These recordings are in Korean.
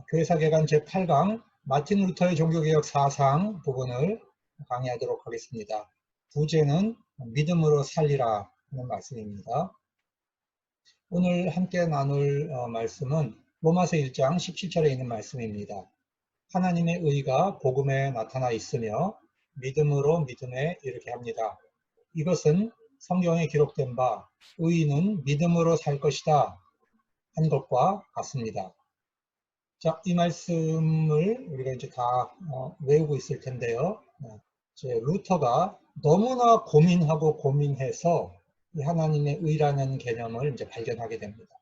교회사개관 제8강 마틴 루터의 종교개혁 사상 부분을 강의하도록 하겠습니다. 부제는 믿음으로 살리라 하는 말씀입니다. 오늘 함께 나눌 말씀은 로마서 1장 17절에 있는 말씀입니다. 하나님의 의가 복음에 나타나 있으며 믿음으로 믿음에 이르게 합니다. 이것은 성경에 기록된 바 의인은 믿음으로 살 것이다 한 것과 같습니다. 자, 이 말씀을 우리가 이제 다 외우고 있을 텐데요. 이제 루터가 너무나 고민하고 고민해서 이 하나님의 의라는 개념을 이제 발견하게 됩니다.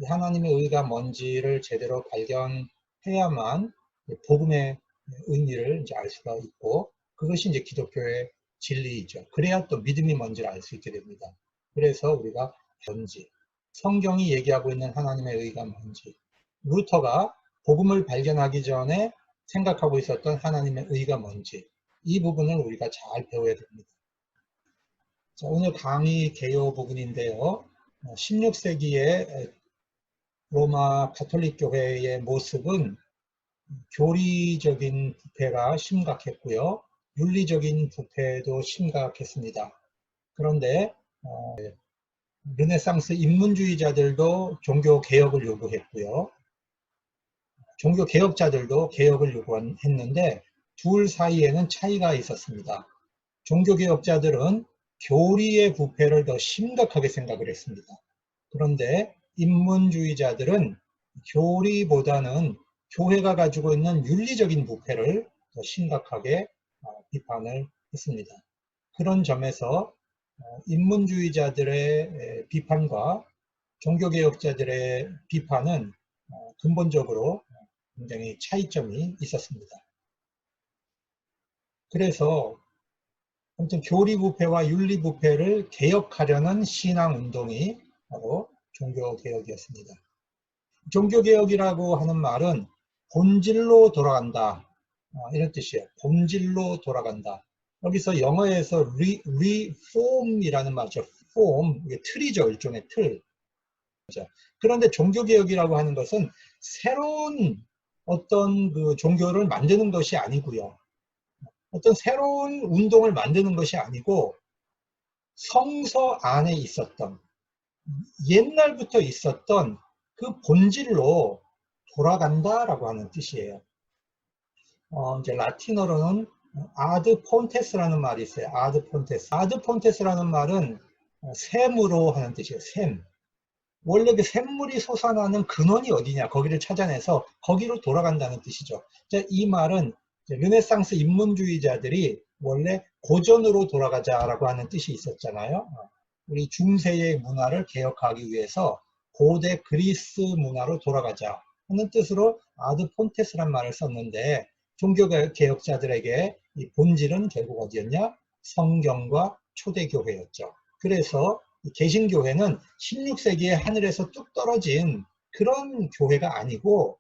이 하나님의 의가 뭔지를 제대로 발견해야만 복음의 의미를 이제 알 수가 있고, 그것이 이제 기독교의 진리이죠. 그래야 또 믿음이 뭔지를 알 수 있게 됩니다. 그래서 우리가 뭔지, 성경이 얘기하고 있는 하나님의 의가 뭔지, 루터가 복음을 발견하기 전에 생각하고 있었던 하나님의 의가 뭔지, 이 부분을 우리가 잘 배워야 됩니다. 자, 오늘 강의 개요 부분인데요. 16세기의 로마 가톨릭 교회의 모습은 교리적인 부패가 심각했고요. 윤리적인 부패도 심각했습니다. 그런데 르네상스 인문주의자들도 종교 개혁을 요구했고요. 종교 개혁자들도 개혁을 요구했는데 둘 사이에는 차이가 있었습니다. 종교 개혁자들은 교리의 부패를 더 심각하게 생각을 했습니다. 그런데 인문주의자들은 교리보다는 교회가 가지고 있는 윤리적인 부패를 더 심각하게 비판을 했습니다. 그런 점에서 인문주의자들의 비판과 종교개혁자들의 비판은 근본적으로 굉장히 차이점이 있었습니다. 그래서 아무튼 교리부패와 윤리부패를 개혁하려는 신앙운동이 바로 종교개혁이었습니다. 종교개혁이라고 하는 말은 본질로 돌아간다, 이런 뜻이에요. 본질로 돌아간다. 여기서 영어에서 reform이라는 말이죠. form, 이게 틀이죠. 일종의 틀. 그런데 종교개혁이라고 하는 것은 새로운 어떤 그 종교를 만드는 것이 아니고요. 어떤 새로운 운동을 만드는 것이 아니고 성서 안에 있었던, 옛날부터 있었던 그 본질로 돌아간다라고 하는 뜻이에요. 이제 라틴어로는 아드 폰테스라는 말이 있어요. 아드 폰테스. 아드 폰테스라는 말은 샘으로 하는 뜻이에요. 샘. 원래 그 샘물이 솟아나는 근원이 어디냐, 거기를 찾아내서 거기로 돌아간다는 뜻이죠. 이 말은 르네상스 인문주의자들이 원래 고전으로 돌아가자라고 하는 뜻이 있었잖아요. 우리 중세의 문화를 개혁하기 위해서 고대 그리스 문화로 돌아가자 하는 뜻으로 아드 폰테스란 말을 썼는데, 종교개혁자들에게 이 본질은 결국 어디였냐? 성경과 초대교회였죠. 그래서 개신교회는 16세기에 하늘에서 뚝 떨어진 그런 교회가 아니고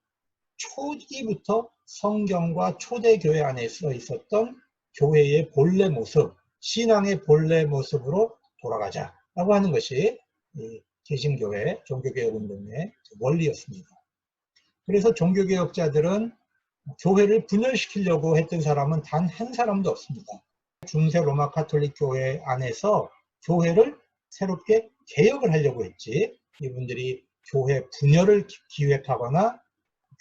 초기부터 성경과 초대교회 안에서 있었던 교회의 본래 모습, 신앙의 본래 모습으로 돌아가자라고 하는 것이 개신교회 종교개혁운동의 원리였습니다. 그래서 종교개혁자들은 교회를 분열시키려고 했던 사람은 단 한 사람도 없습니다. 중세 로마 가톨릭 교회 안에서 교회를 새롭게 개혁을 하려고 했지, 이분들이 교회 분열을 기획하거나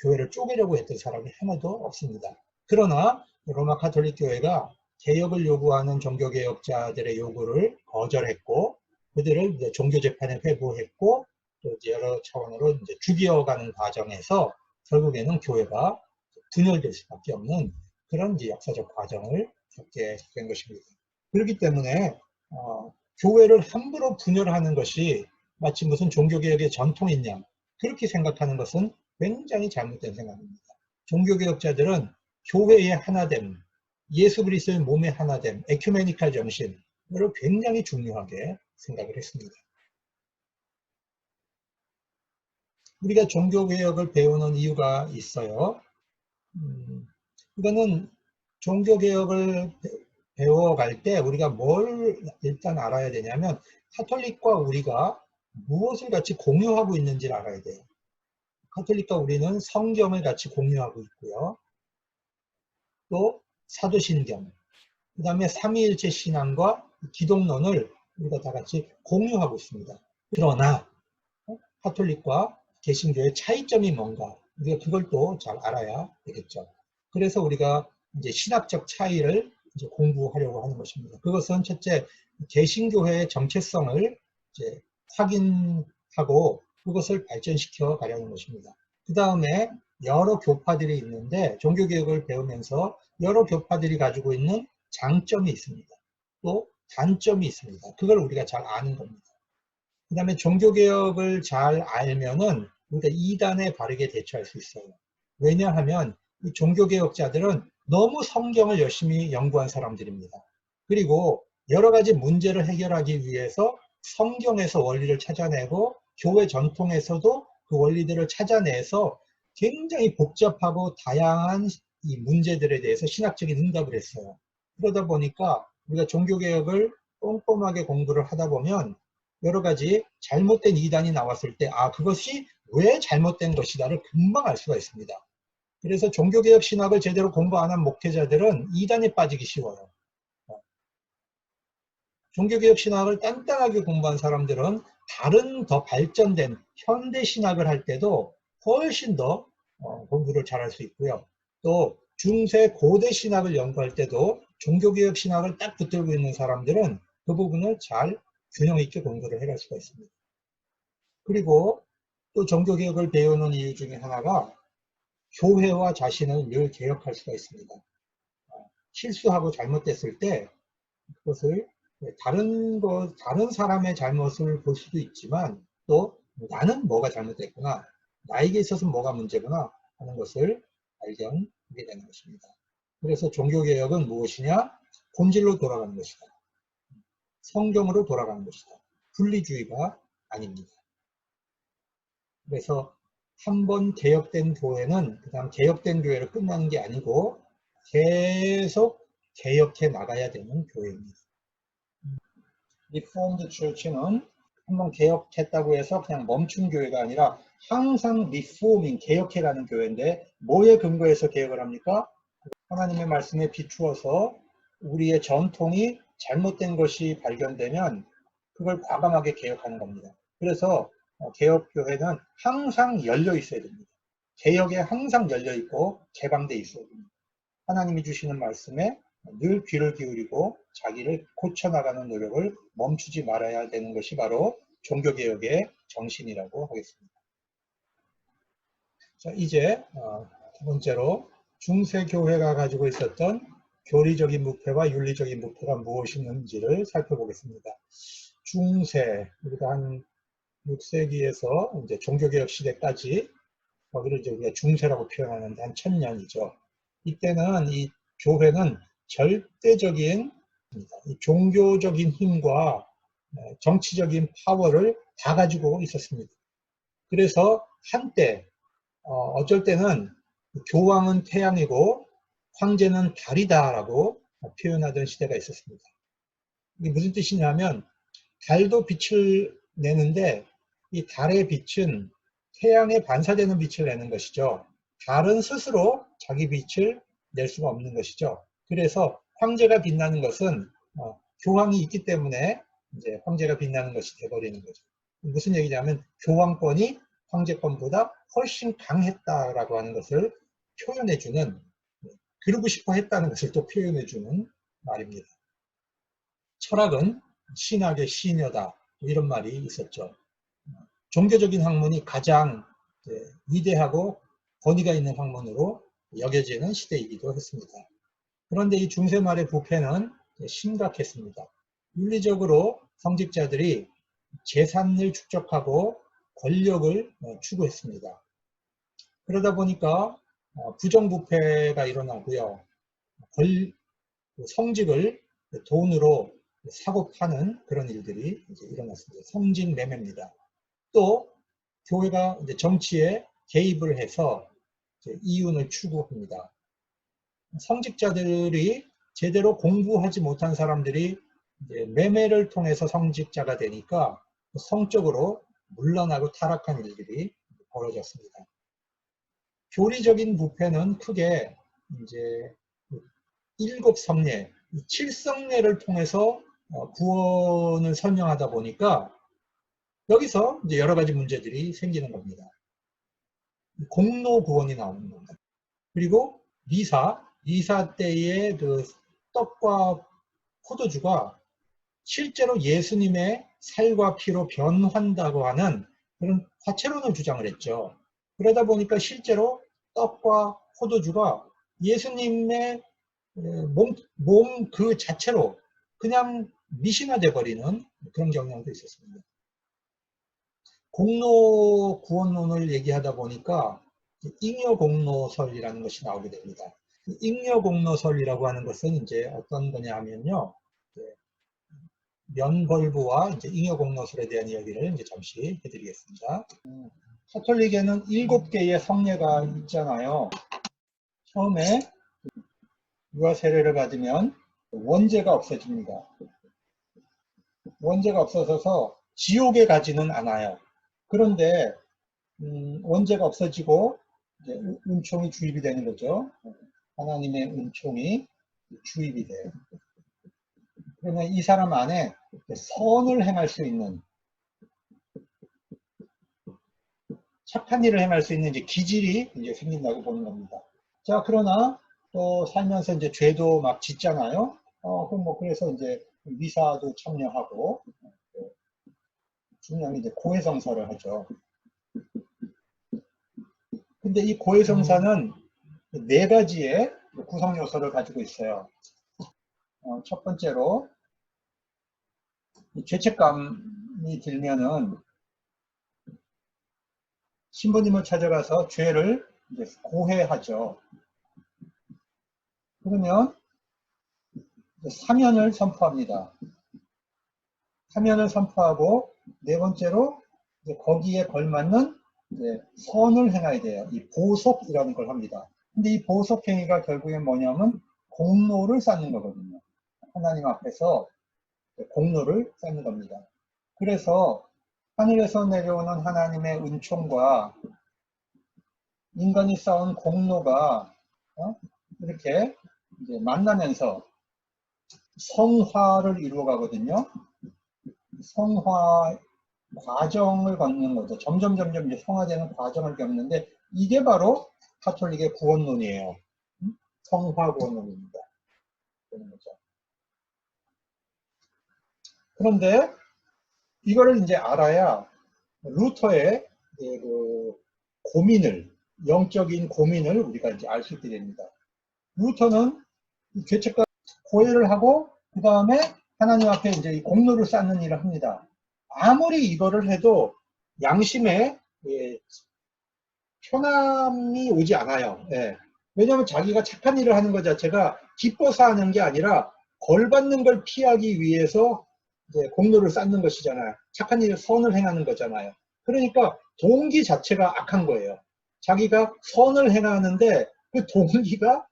교회를 쪼개려고 했던 사람이 하나도 없습니다. 그러나 로마 가톨릭 교회가 개혁을 요구하는 종교개혁자들의 요구를 거절했고, 그들을 이제 종교재판에 회부했고, 또 여러 차원으로 이제 죽여가는 과정에서 결국에는 교회가 분열될 수밖에 없는 그런 이제 역사적 과정을 겪게 된 것입니다. 그렇기 때문에 교회를 함부로 분열하는 것이 마치 무슨 종교개혁의 전통인 양, 그렇게 생각하는 것은 굉장히 잘못된 생각입니다. 종교개혁자들은 교회의 하나됨, 예수 그리스도의 몸의 하나됨, 에큐메니칼 정신, 이걸 굉장히 중요하게 생각을 했습니다. 우리가 종교개혁을 배우는 이유가 있어요. 이거는 종교개혁을 배워갈 때 우리가 뭘 일단 알아야 되냐면, 가톨릭과 우리가 무엇을 같이 공유하고 있는지를 알아야 돼요. 가톨릭과 우리는 성경을 같이 공유하고 있고요. 또 사도신경, 그 다음에 삼위일체 신앙과 기독론을 우리가 다 같이 공유하고 있습니다. 그러나 가톨릭과 개신교의 차이점이 뭔가 우리가 그걸 또 잘 알아야 되겠죠. 그래서 우리가 이제 신학적 차이를 이제 공부하려고 하는 것입니다. 그것은 첫째, 개신교회의 정체성을 이제 확인하고 그것을 발전시켜 가려는 것입니다. 그 다음에 여러 교파들이 있는데 종교개혁을 배우면서 여러 교파들이 가지고 있는 장점이 있습니다. 또 단점이 있습니다. 그걸 우리가 잘 아는 겁니다. 그 다음에 종교개혁을 잘 알면은 우리가 이단에 바르게 대처할 수 있어요. 왜냐하면 이 종교개혁자들은 너무 성경을 열심히 연구한 사람들입니다. 그리고 여러 가지 문제를 해결하기 위해서 성경에서 원리를 찾아내고 교회 전통에서도 그 원리들을 찾아내서 굉장히 복잡하고 다양한 이 문제들에 대해서 신학적인 응답을 했어요. 그러다 보니까 우리가 종교개혁을 꼼꼼하게 공부를 하다 보면 여러 가지 잘못된 이단이 나왔을 때 그것이 왜 잘못된 것이다를 금방 알 수가 있습니다. 그래서 종교개혁 신학을 제대로 공부 안 한 목회자들은 이단에 빠지기 쉬워요. 종교개혁 신학을 단단하게 공부한 사람들은 다른 더 발전된 현대 신학을 할 때도 훨씬 더 공부를 잘할 수 있고요. 또 중세 고대 신학을 연구할 때도 종교개혁 신학을 딱 붙들고 있는 사람들은 그 부분을 잘 균형 있게 공부를 해갈 수가 있습니다. 그리고 또 종교개혁을 배우는 이유 중에 하나가 교회와 자신을 늘 개혁할 수가 있습니다. 실수하고 잘못됐을 때 그것을 다른 사람의 잘못을 볼 수도 있지만 또 나는 뭐가 잘못됐구나, 나에게 있어서 뭐가 문제구나 하는 것을 발견하게 되는 것입니다. 그래서 종교개혁은 무엇이냐? 본질로 돌아가는 것이다. 성경으로 돌아가는 것이다. 분리주의가 아닙니다. 그래서 한번 개혁된 교회는 그 다음 개혁된 교회로 끝나는 게 아니고 계속 개혁해 나가야 되는 교회입니다. 리포먼드 처치는 한번 개혁했다고 해서 그냥 멈춘 교회가 아니라 항상 리포밍, 개혁해가는 교회인데 뭐에 근거해서 개혁을 합니까? 하나님의 말씀에 비추어서 우리의 전통이 잘못된 것이 발견되면 그걸 과감하게 개혁하는 겁니다. 그래서 개혁교회는 항상 열려 있어야 됩니다. 개혁에 항상 열려 있고 개방돼 있어야 됩니다. 하나님이 주시는 말씀에 늘 귀를 기울이고 자기를 고쳐나가는 노력을 멈추지 말아야 되는 것이 바로 종교개혁의 정신이라고 하겠습니다. 자, 이제 두 번째로 중세교회가 가지고 있었던 교리적인 무폐와 윤리적인 무폐가 무엇이었는지를 살펴보겠습니다. 중세, 우리가 한 6세기에서 이제 종교개혁 시대까지 거기를 이제 우리가 중세라고 표현하는데 한 1000년이죠. 이때는 이 교회는 절대적인 이 종교적인 힘과 정치적인 파워를 다 가지고 있었습니다. 그래서 한때 어쩔 때는 교황은 태양이고 황제는 달이다라고 표현하던 시대가 있었습니다. 이게 무슨 뜻이냐면 달도 빛을 내는데 이 달의 빛은 태양에 반사되는 빛을 내는 것이죠. 달은 스스로 자기 빛을 낼 수가 없는 것이죠. 그래서 황제가 빛나는 것은 교황이 있기 때문에 이제 황제가 빛나는 것이 되어버리는 거죠. 무슨 얘기냐면 교황권이 황제권보다 훨씬 강했다라고 하는 것을 표현해주는, 그러고 싶어 했다는 것을 또 표현해주는 말입니다. 철학은 신학의 시녀다, 이런 말이 있었죠. 종교적인 학문이 가장 위대하고 권위가 있는 학문으로 여겨지는 시대이기도 했습니다. 그런데 이 중세 말의 부패는 심각했습니다. 윤리적으로 성직자들이 재산을 축적하고 권력을 추구했습니다. 그러다 보니까 부정부패가 일어나고요. 성직을 돈으로 사고 파는 그런 일들이 이제 일어났습니다. 성직 매매입니다. 또 교회가 이제 정치에 개입을 해서 이윤을 추구합니다. 성직자들이 제대로 공부하지 못한 사람들이 이제 매매를 통해서 성직자가 되니까 성적으로 물러나고 타락한 일들이 벌어졌습니다. 교리적인 부패는 크게 이제 7성례, 7성례를 통해서 구원을 설명하다 보니까 여기서 이제 여러 가지 문제들이 생기는 겁니다. 공로 구원이 나오는 겁니다. 그리고 미사 때의 그 떡과 포도주가 실제로 예수님의 살과 피로 변한다고 하는 그런 화채론을 주장을 했죠. 그러다 보니까 실제로 떡과 포도주가 예수님의 몸 그 자체로 그냥 미신화돼 버리는 그런 경향도 있었습니다. 공로 구원론을 얘기하다 보니까 잉여공로설이라는 것이 나오게 됩니다. 잉여공로설이라고 하는 것은 이제 어떤 거냐 하면요. 면벌부와 이제 잉여공로설에 대한 이야기를 이제 잠시 해드리겠습니다. 카톨릭에는 7개의 성례가 있잖아요. 처음에 유아 세례를 받으면 원죄가 없어집니다. 원죄가 없어져서 지옥에 가지는 않아요. 그런데 원죄가 없어지고 이제 은총이 주입이 되는 거죠. 하나님의 은총이 주입이 돼요. 그러면 이 사람 안에 선을 행할 수 있는, 착한 일을 행할 수 있는 이제 기질이 이제 생긴다고 보는 겁니다. 자, 그러나 또 살면서 이제 죄도 막 짓잖아요. 그럼 뭐 그래서 이제 미사도 참여하고, 중요한 게 이제 고해성사를 하죠. 근데 이 고해성사는 4가지의 구성 요소를 가지고 있어요. 첫 번째로 죄책감이 들면은 신부님을 찾아가서 죄를 이제 고해하죠. 그러면 사면을 선포합니다. 사면을 선포하고 4번째로 이제 거기에 걸맞는 이제 선을 행해야 돼요. 이 보속이라는 걸 합니다. 근데 이 보속 행위가 결국엔 뭐냐면 공로를 쌓는 거거든요. 하나님 앞에서 공로를 쌓는 겁니다. 그래서 하늘에서 내려오는 하나님의 은총과 인간이 쌓은 공로가 이렇게 이제 만나면서 성화를 이루어 가거든요. 성화 과정을 걷는 거죠. 점점 이제 성화되는 과정을 겪는데 이게 바로 가톨릭의 구원론이에요. 성화 구원론입니다. 그런 거죠. 그런데 이거를 이제 알아야 루터의 그 영적인 고민을 우리가 이제 알 수 있게 됩니다. 루터는 죄책감 고해를 하고 그 다음에 하나님 앞에 이제 이 공로를 쌓는 일을 합니다. 아무리 이거를 해도 양심에 편함이 오지 않아요. 예. 왜냐하면 자기가 착한 일을 하는 것 자체가 기뻐서 하는 게 아니라 벌 받는 걸 피하기 위해서 이제 공로를 쌓는 것이잖아요. 착한 일을 선을 행하는 거잖아요. 그러니까 동기 자체가 악한 거예요. 자기가 선을 행하는데 그 동기가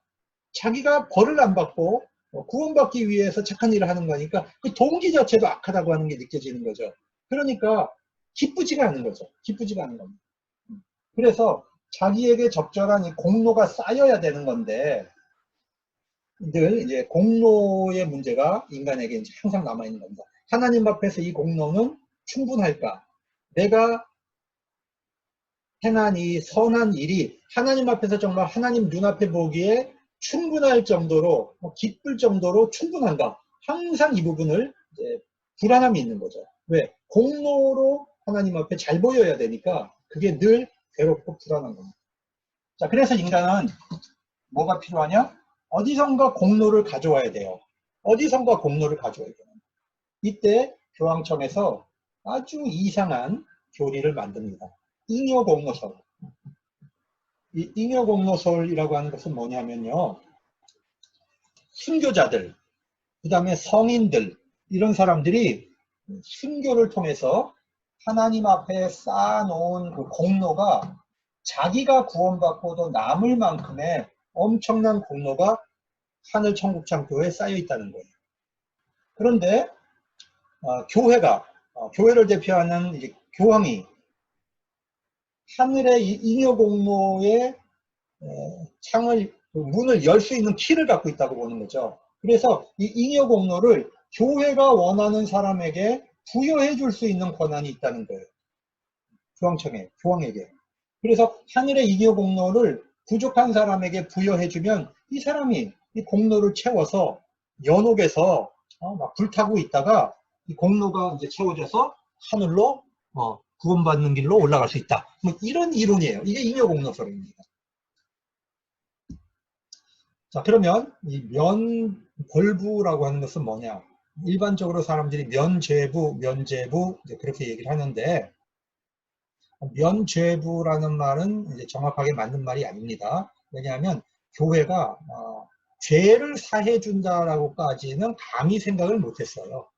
자기가 벌을 안 받고 구원받기 위해서 착한 일을 하는 거니까 그 동기 자체도 악하다고 하는 게 느껴지는 거죠. 그러니까 기쁘지가 않은 거죠. 기쁘지가 않은 겁니다. 그래서 자기에게 적절한 이 공로가 쌓여야 되는 건데 늘 이제 공로의 문제가 인간에게 이제 항상 남아있는 겁니다. 하나님 앞에서 이 공로는 충분할까? 내가 행한 이 선한 일이 하나님 앞에서 정말 하나님 눈앞에 보기에 충분할 정도로 기쁠 정도로 충분한가? 항상 이 부분을 이제 불안함이 있는 거죠. 왜? 공로로 하나님 앞에 잘 보여야 되니까 그게 늘 괴롭고 불안한 겁니다. 자, 그래서 인간은 뭐가 필요하냐? 어디선가 공로를 가져와야 돼요. 어디선가 공로를 가져와야 돼요. 이때 교황청에서 아주 이상한 교리를 만듭니다. 잉여공로설. 이 잉여공로설이라고 하는 것은 뭐냐면요. 순교자들, 그 다음에 성인들, 이런 사람들이 순교를 통해서 하나님 앞에 쌓아놓은 그 공로가 자기가 구원받고도 남을 만큼의 엄청난 공로가 하늘 천국 창고에 쌓여 있다는 거예요. 그런데 교회를 대표하는 이제 교황이 하늘의 이 잉여 공로에 그 문을 열 수 있는 키를 갖고 있다고 보는 거죠. 그래서 이 잉여 공로를 교회가 원하는 사람에게 부여해 줄 수 있는 권한이 있다는 거예요. 교황에게. 그래서 하늘의 잉여 공로를 부족한 사람에게 부여해 주면 이 사람이 이 공로를 채워서 연옥에서 막 불타고 있다가 이 공로가 이제 채워져서 하늘로 구원받는 길로 올라갈 수 있다. 뭐 이런 이론이에요. 이게 잉여 공로설입니다. 자, 그러면 이 면벌부라고 하는 것은 뭐냐? 일반적으로 사람들이 면죄부, 면죄부 그렇게 얘기를 하는데, 면죄부라는 말은 이제 정확하게 맞는 말이 아닙니다. 왜냐하면 교회가 죄를 사해 준다라고까지는 감히 생각을 못했어요.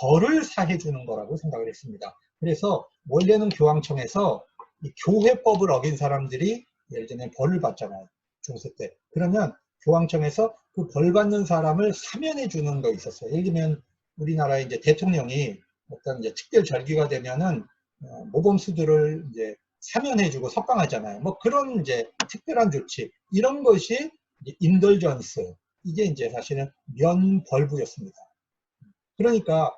벌을 사해 주는 거라고 생각을 했습니다. 그래서 원래는 교황청에서 이 교회법을 어긴 사람들이 예를 들면 벌을 받잖아요. 중세 때. 그러면 교황청에서 그 벌 받는 사람을 사면해 주는 거 있었어요. 예를 들면 우리나라의 이제 대통령이 어떤 이제 특별 절기가 되면은 모범수들을 이제 사면해주고 석방하잖아요. 뭐 그런 이제 특별한 조치 이런 것이 인덜전스 이게 이제 사실은 면벌부였습니다. 그러니까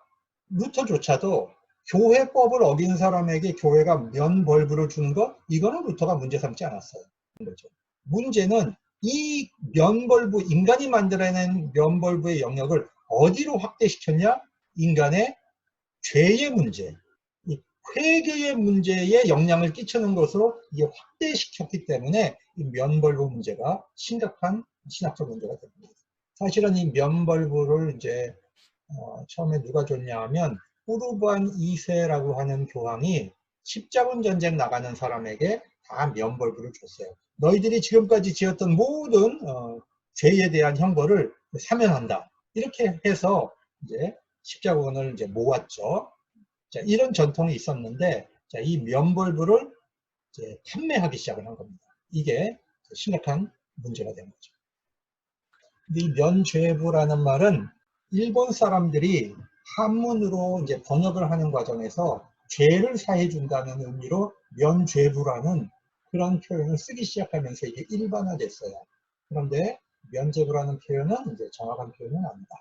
루터조차도 교회법을 어긴 사람에게 교회가 면벌부를 주는 것 이거는 루터가 문제 삼지 않았어요. 문제는 이 면벌부 인간이 만들어낸 면벌부의 영역을 어디로 확대시켰냐? 인간의 죄의 문제, 이 회개의 문제에 영향을 끼치는 것으로 이게 확대시켰기 때문에 이 면벌부 문제가 심각한 신학적 문제가 됩니다. 사실은 이 면벌부를 이제 처음에 누가 줬냐 하면 우르반 2세라고 하는 교황이 십자군 전쟁 나가는 사람에게 다 면벌부를 줬어요. 너희들이 지금까지 지었던 모든 죄에 대한 형벌을 사면한다. 이렇게 해서 이제 십자군을 이제 모았죠. 자, 이런 전통이 있었는데, 자, 이 면벌부를 이제 판매하기 시작을 한 겁니다. 이게 심각한 문제가 된 거죠. 근데 이 면죄부라는 말은 일본 사람들이 한문으로 이제 번역을 하는 과정에서 죄를 사해 준다는 의미로 면죄부라는 그런 표현을 쓰기 시작하면서 이게 일반화됐어요. 그런데 면죄부라는 표현은 이제 정확한 표현은 아니다.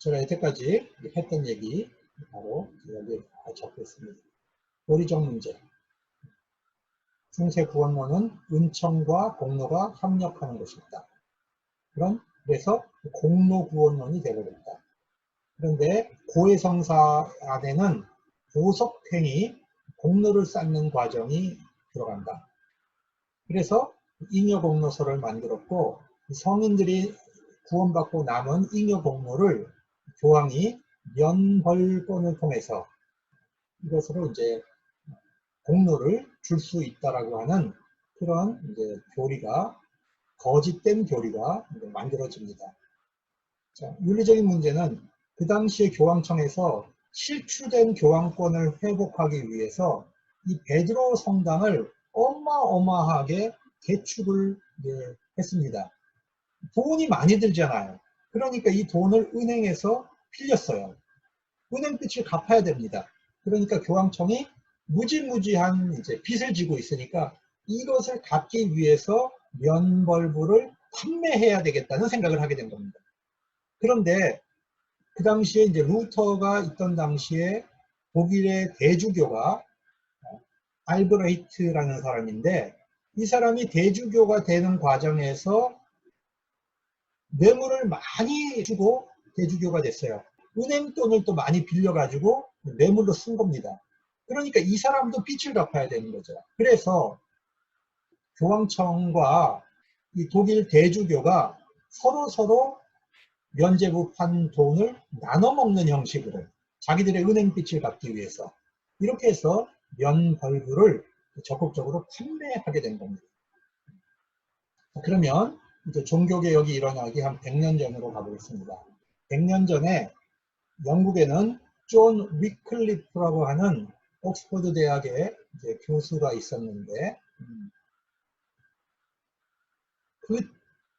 제가 여태까지 했던 얘기 바로 여기에 적고 있습니다. 도리적 문제. 중세 구원론은 은총과 공로가 협력하는 것이다. 그래서 공로 구원론이 되어버렸다. 그런데 고해성사 안에는 보석행위, 공로를 쌓는 과정이 들어간다. 그래서 잉여 공로서를 만들었고 성인들이 구원받고 남은 잉여 공로를 교황이 면벌권을 통해서 이것으로 이제 공로를 줄 수 있다라고 하는 그런 이제 교리가 거짓된 교리가 만들어집니다. 자, 윤리적인 문제는 그 당시에 교황청에서 실추된 교황권을 회복하기 위해서 이 베드로 성당을 어마어마하게 개축을 했습니다. 돈이 많이 들잖아요. 그러니까 이 돈을 은행에서 빌렸어요. 은행 빚을 갚아야 됩니다. 그러니까 교황청이 무지무지한 이제 빚을 지고 있으니까 이것을 갚기 위해서 면벌부를 판매해야 되겠다는 생각을 하게 된 겁니다. 그런데 그 당시에 이제 루터가 있던 당시에 독일의 대주교가 알브레히트라는 사람인데 이 사람이 대주교가 되는 과정에서 뇌물을 많이 주고 대주교가 됐어요. 은행 돈을 또 많이 빌려가지고 뇌물로 쓴 겁니다. 그러니까 이 사람도 빚을 갚아야 되는 거죠. 그래서 교황청과 이 독일 대주교가 서로 면죄부 판 돈을 나눠 먹는 형식으로 자기들의 은행 빚을 갚기 위해서 이렇게 해서 면벌부를 적극적으로 판매하게 된 겁니다. 그러면 이제 종교개혁이 일어나기 한 100년 전으로 가보겠습니다. 100년 전에 영국에는 존 위클리프라고 하는 옥스퍼드 대학의 이제 교수가 있었는데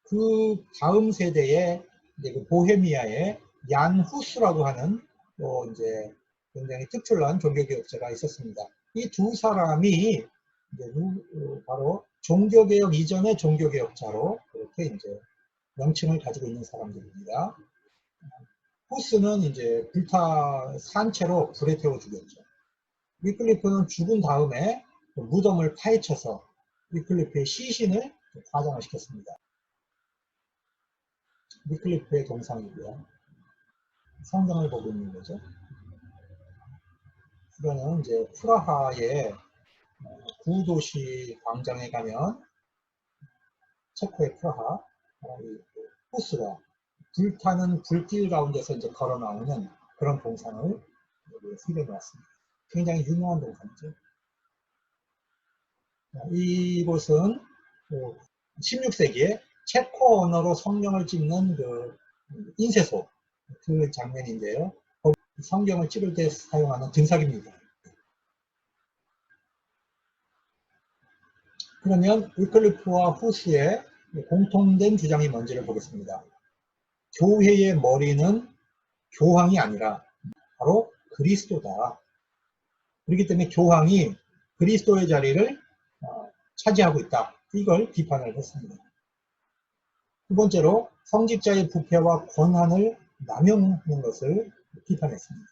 그 다음 세대에 이제 그 보헤미아의 얀 후스라고 하는 또 이제 굉장히 특출난 종교개혁자가 있었습니다. 이 두 사람이 이제 바로 종교개혁 이전의 종교개혁자로 이렇게 이제 명칭을 가지고 있는 사람들입니다. 후스는 이제 산 채로 불에 태워 죽였죠. 위클리프는 죽은 다음에 무덤을 파헤쳐서 위클리프의 시신을 화장을 시켰습니다. 위클리프의 동상이고요. 성경을 보고 있는 거죠. 이거는 이제 프라하의 구도시 광장에 가면 체코의 프라하 후스가 불타는 불길 가운데서 이제 걸어 나오는 그런 동상을 새겨 놓았습니다. 굉장히 유명한 동상이죠. 이곳은 16세기에 체코 언어로 성경을 찍는 그 인쇄소 그 장면인데요. 성경을 찍을 때 사용하는 등삭입니다. 그러면 위클리프와 후스의 공통된 주장이 뭔지를 보겠습니다. 교회의 머리는 교황이 아니라 바로 그리스도다. 그렇기 때문에 교황이 그리스도의 자리를 차지하고 있다. 이걸 비판을 했습니다. 두 번째로 성직자의 부패와 권한을 남용하는 것을 비판했습니다.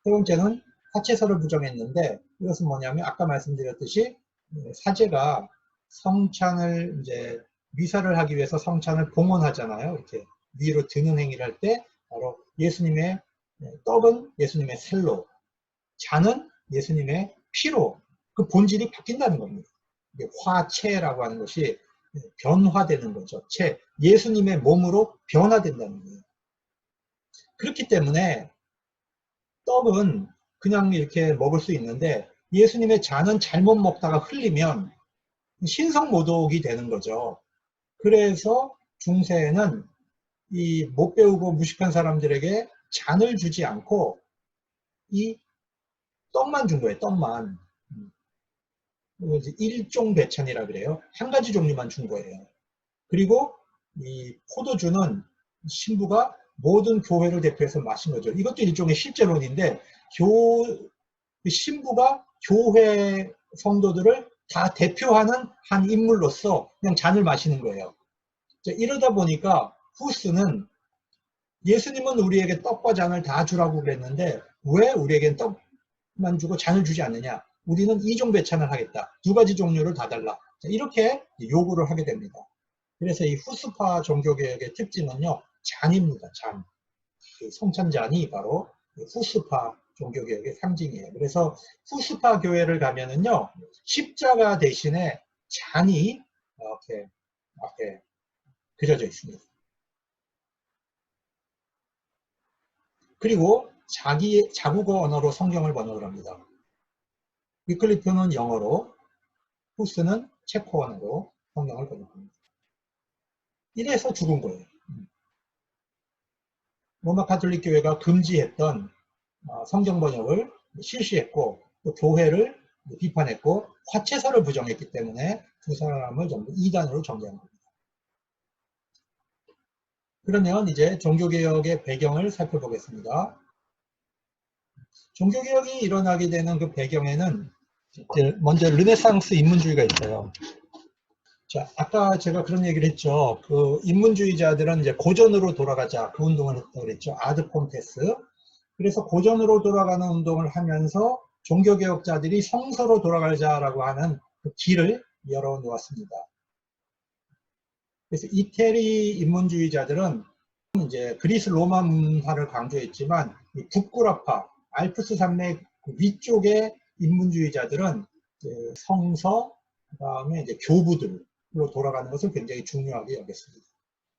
세 번째는 사체설을 부정했는데 이것은 뭐냐면 아까 말씀드렸듯이 사제가 성찬을 이제 미사를 하기 위해서 성찬을 봉헌하잖아요. 이렇게 위로 드는 행위를 할 때 바로 예수님의 떡은 예수님의 살로, 잔은 예수님의 피로 그 본질이 바뀐다는 겁니다. 이게 화체라고 하는 것이 변화되는 거죠. 예수님의 몸으로 변화된다는 거예요. 그렇기 때문에 떡은 그냥 이렇게 먹을 수 있는데 예수님의 잔은 잘못 먹다가 흘리면 신성모독이 되는 거죠. 그래서 중세에는 이 못 배우고 무식한 사람들에게 잔을 주지 않고 이 떡만 준 거예요. 떡만. 일종배찬이라 그래요. 한 가지 종류만 준 거예요. 그리고 이 포도주는 신부가 모든 교회를 대표해서 마신 거죠. 이것도 일종의 실제론인데 신부가 교회 성도들을 다 대표하는 한 인물로서 그냥 잔을 마시는 거예요. 이러다 보니까 후스는 예수님은 우리에게 떡과 잔을 다 주라고 그랬는데 왜 우리에겐 떡만 주고 잔을 주지 않느냐. 우리는 이종배찬을 하겠다. 두 가지 종류를 다 달라. 이렇게 요구를 하게 됩니다. 그래서 이 후스파 종교개혁의 특징은요. 잔입니다. 잔. 성찬잔이 바로 후스파 종교개혁의 상징이에요. 그래서 후스파 교회를 가면은요. 십자가 대신에 잔이 이렇게 앞에 그려져 있습니다. 그리고 자국어 언어로 성경을 번역을 합니다. 위클리프는 영어로, 후스는 체코 언어로 성경을 번역합니다. 이래서 죽은 거예요. 로마 가톨릭 교회가 금지했던 성경 번역을 실시했고 또 교회를 비판했고 화채설을 부정했기 때문에 두 사람을 전부 이단으로 정죄한 겁니다. 그러면 이제 종교개혁의 배경을 살펴보겠습니다. 종교개혁이 일어나게 되는 그 배경에는 먼저 르네상스 인문주의가 있어요. 자, 아까 제가 그런 얘기를 했죠. 그 인문주의자들은 이제 고전으로 돌아가자 그 운동을 했다고 그랬죠. 아드 콘테스. 그래서 고전으로 돌아가는 운동을 하면서 종교개혁자들이 성서로 돌아가자라고 하는 그 길을 열어놓았습니다. 그래서 이태리 인문주의자들은 이제 그리스 로마 문화를 강조했지만 북구라파, 알프스 산맥 위쪽의 인문주의자들은 성서, 그 다음에 이제 교부들로 돌아가는 것을 굉장히 중요하게 여겼습니다.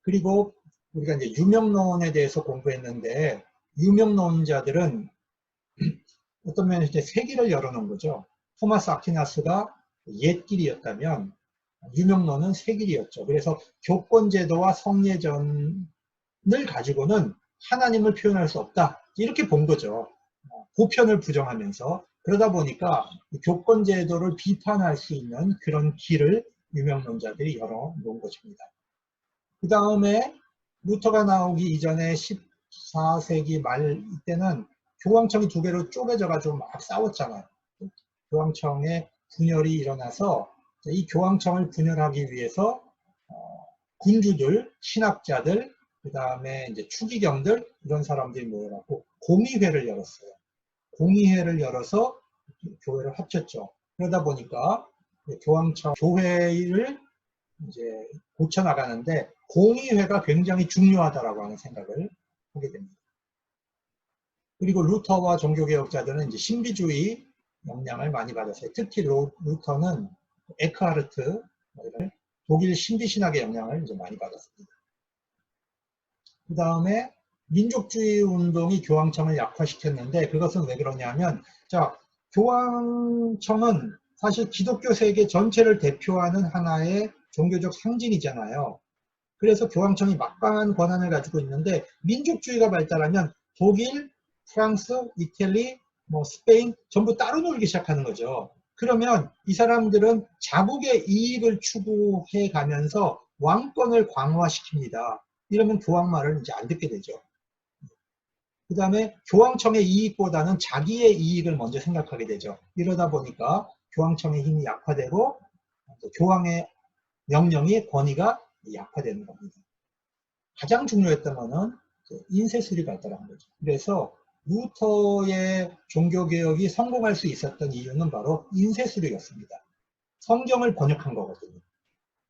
그리고 우리가 이제 유명론에 대해서 공부했는데 유명론자들은 어떤 면에서 이제 세 길을 열어놓은 거죠. 토마스 아퀴나스가 옛 길이었다면 유명론은 새 길이었죠. 그래서 교권제도와 성례전을 가지고는 하나님을 표현할 수 없다. 이렇게 본 거죠. 보편을 부정하면서. 그러다 보니까 교권제도를 비판할 수 있는 그런 길을 유명론자들이 열어놓은 것입니다. 그 다음에 루터가 나오기 이전에 14세기 말 이때는 교황청이 두 개로 쪼개져 가지고 막 싸웠잖아요. 교황청에 분열이 일어나서 이 교황청을 분열하기 위해서 군주들, 신학자들, 그 다음에 이제 추기경들 이런 사람들이 모여갖고 공의회를 열었어요. 공의회를 열어서 교회를 합쳤죠. 그러다 보니까 교황청 교회를 이제 고쳐나가는데 공의회가 굉장히 중요하다라고 하는 생각을 하게 됩니다. 그리고 루터와 종교개혁자들은 이제 신비주의 영향을 많이 받았어요. 특히 루터는 에크하르트, 독일 신비신학의 영향을 이제 많이 받았습니다. 그 다음에 민족주의 운동이 교황청을 약화시켰는데 그것은 왜 그러냐면, 자, 교황청은 사실 기독교 세계 전체를 대표하는 하나의 종교적 상징이잖아요. 그래서 교황청이 막강한 권한을 가지고 있는데 민족주의가 발달하면 독일, 프랑스, 이탈리, 스페인 전부 따로 놀기 시작하는 거죠. 그러면 이 사람들은 자국의 이익을 추구해 가면서 왕권을 강화시킵니다. 이러면 교황 말을 이제 안 듣게 되죠. 그 다음에 교황청의 이익보다는 자기의 이익을 먼저 생각하게 되죠. 이러다 보니까 교황청의 힘이 약화되고 교황의 명령이 권위가 약화되는 겁니다. 가장 중요했던 것은 인쇄술이 발달한 거죠. 그래서 루터의 종교개혁이 성공할 수 있었던 이유는 바로 인쇄술이었습니다. 성경을 번역한 거거든요.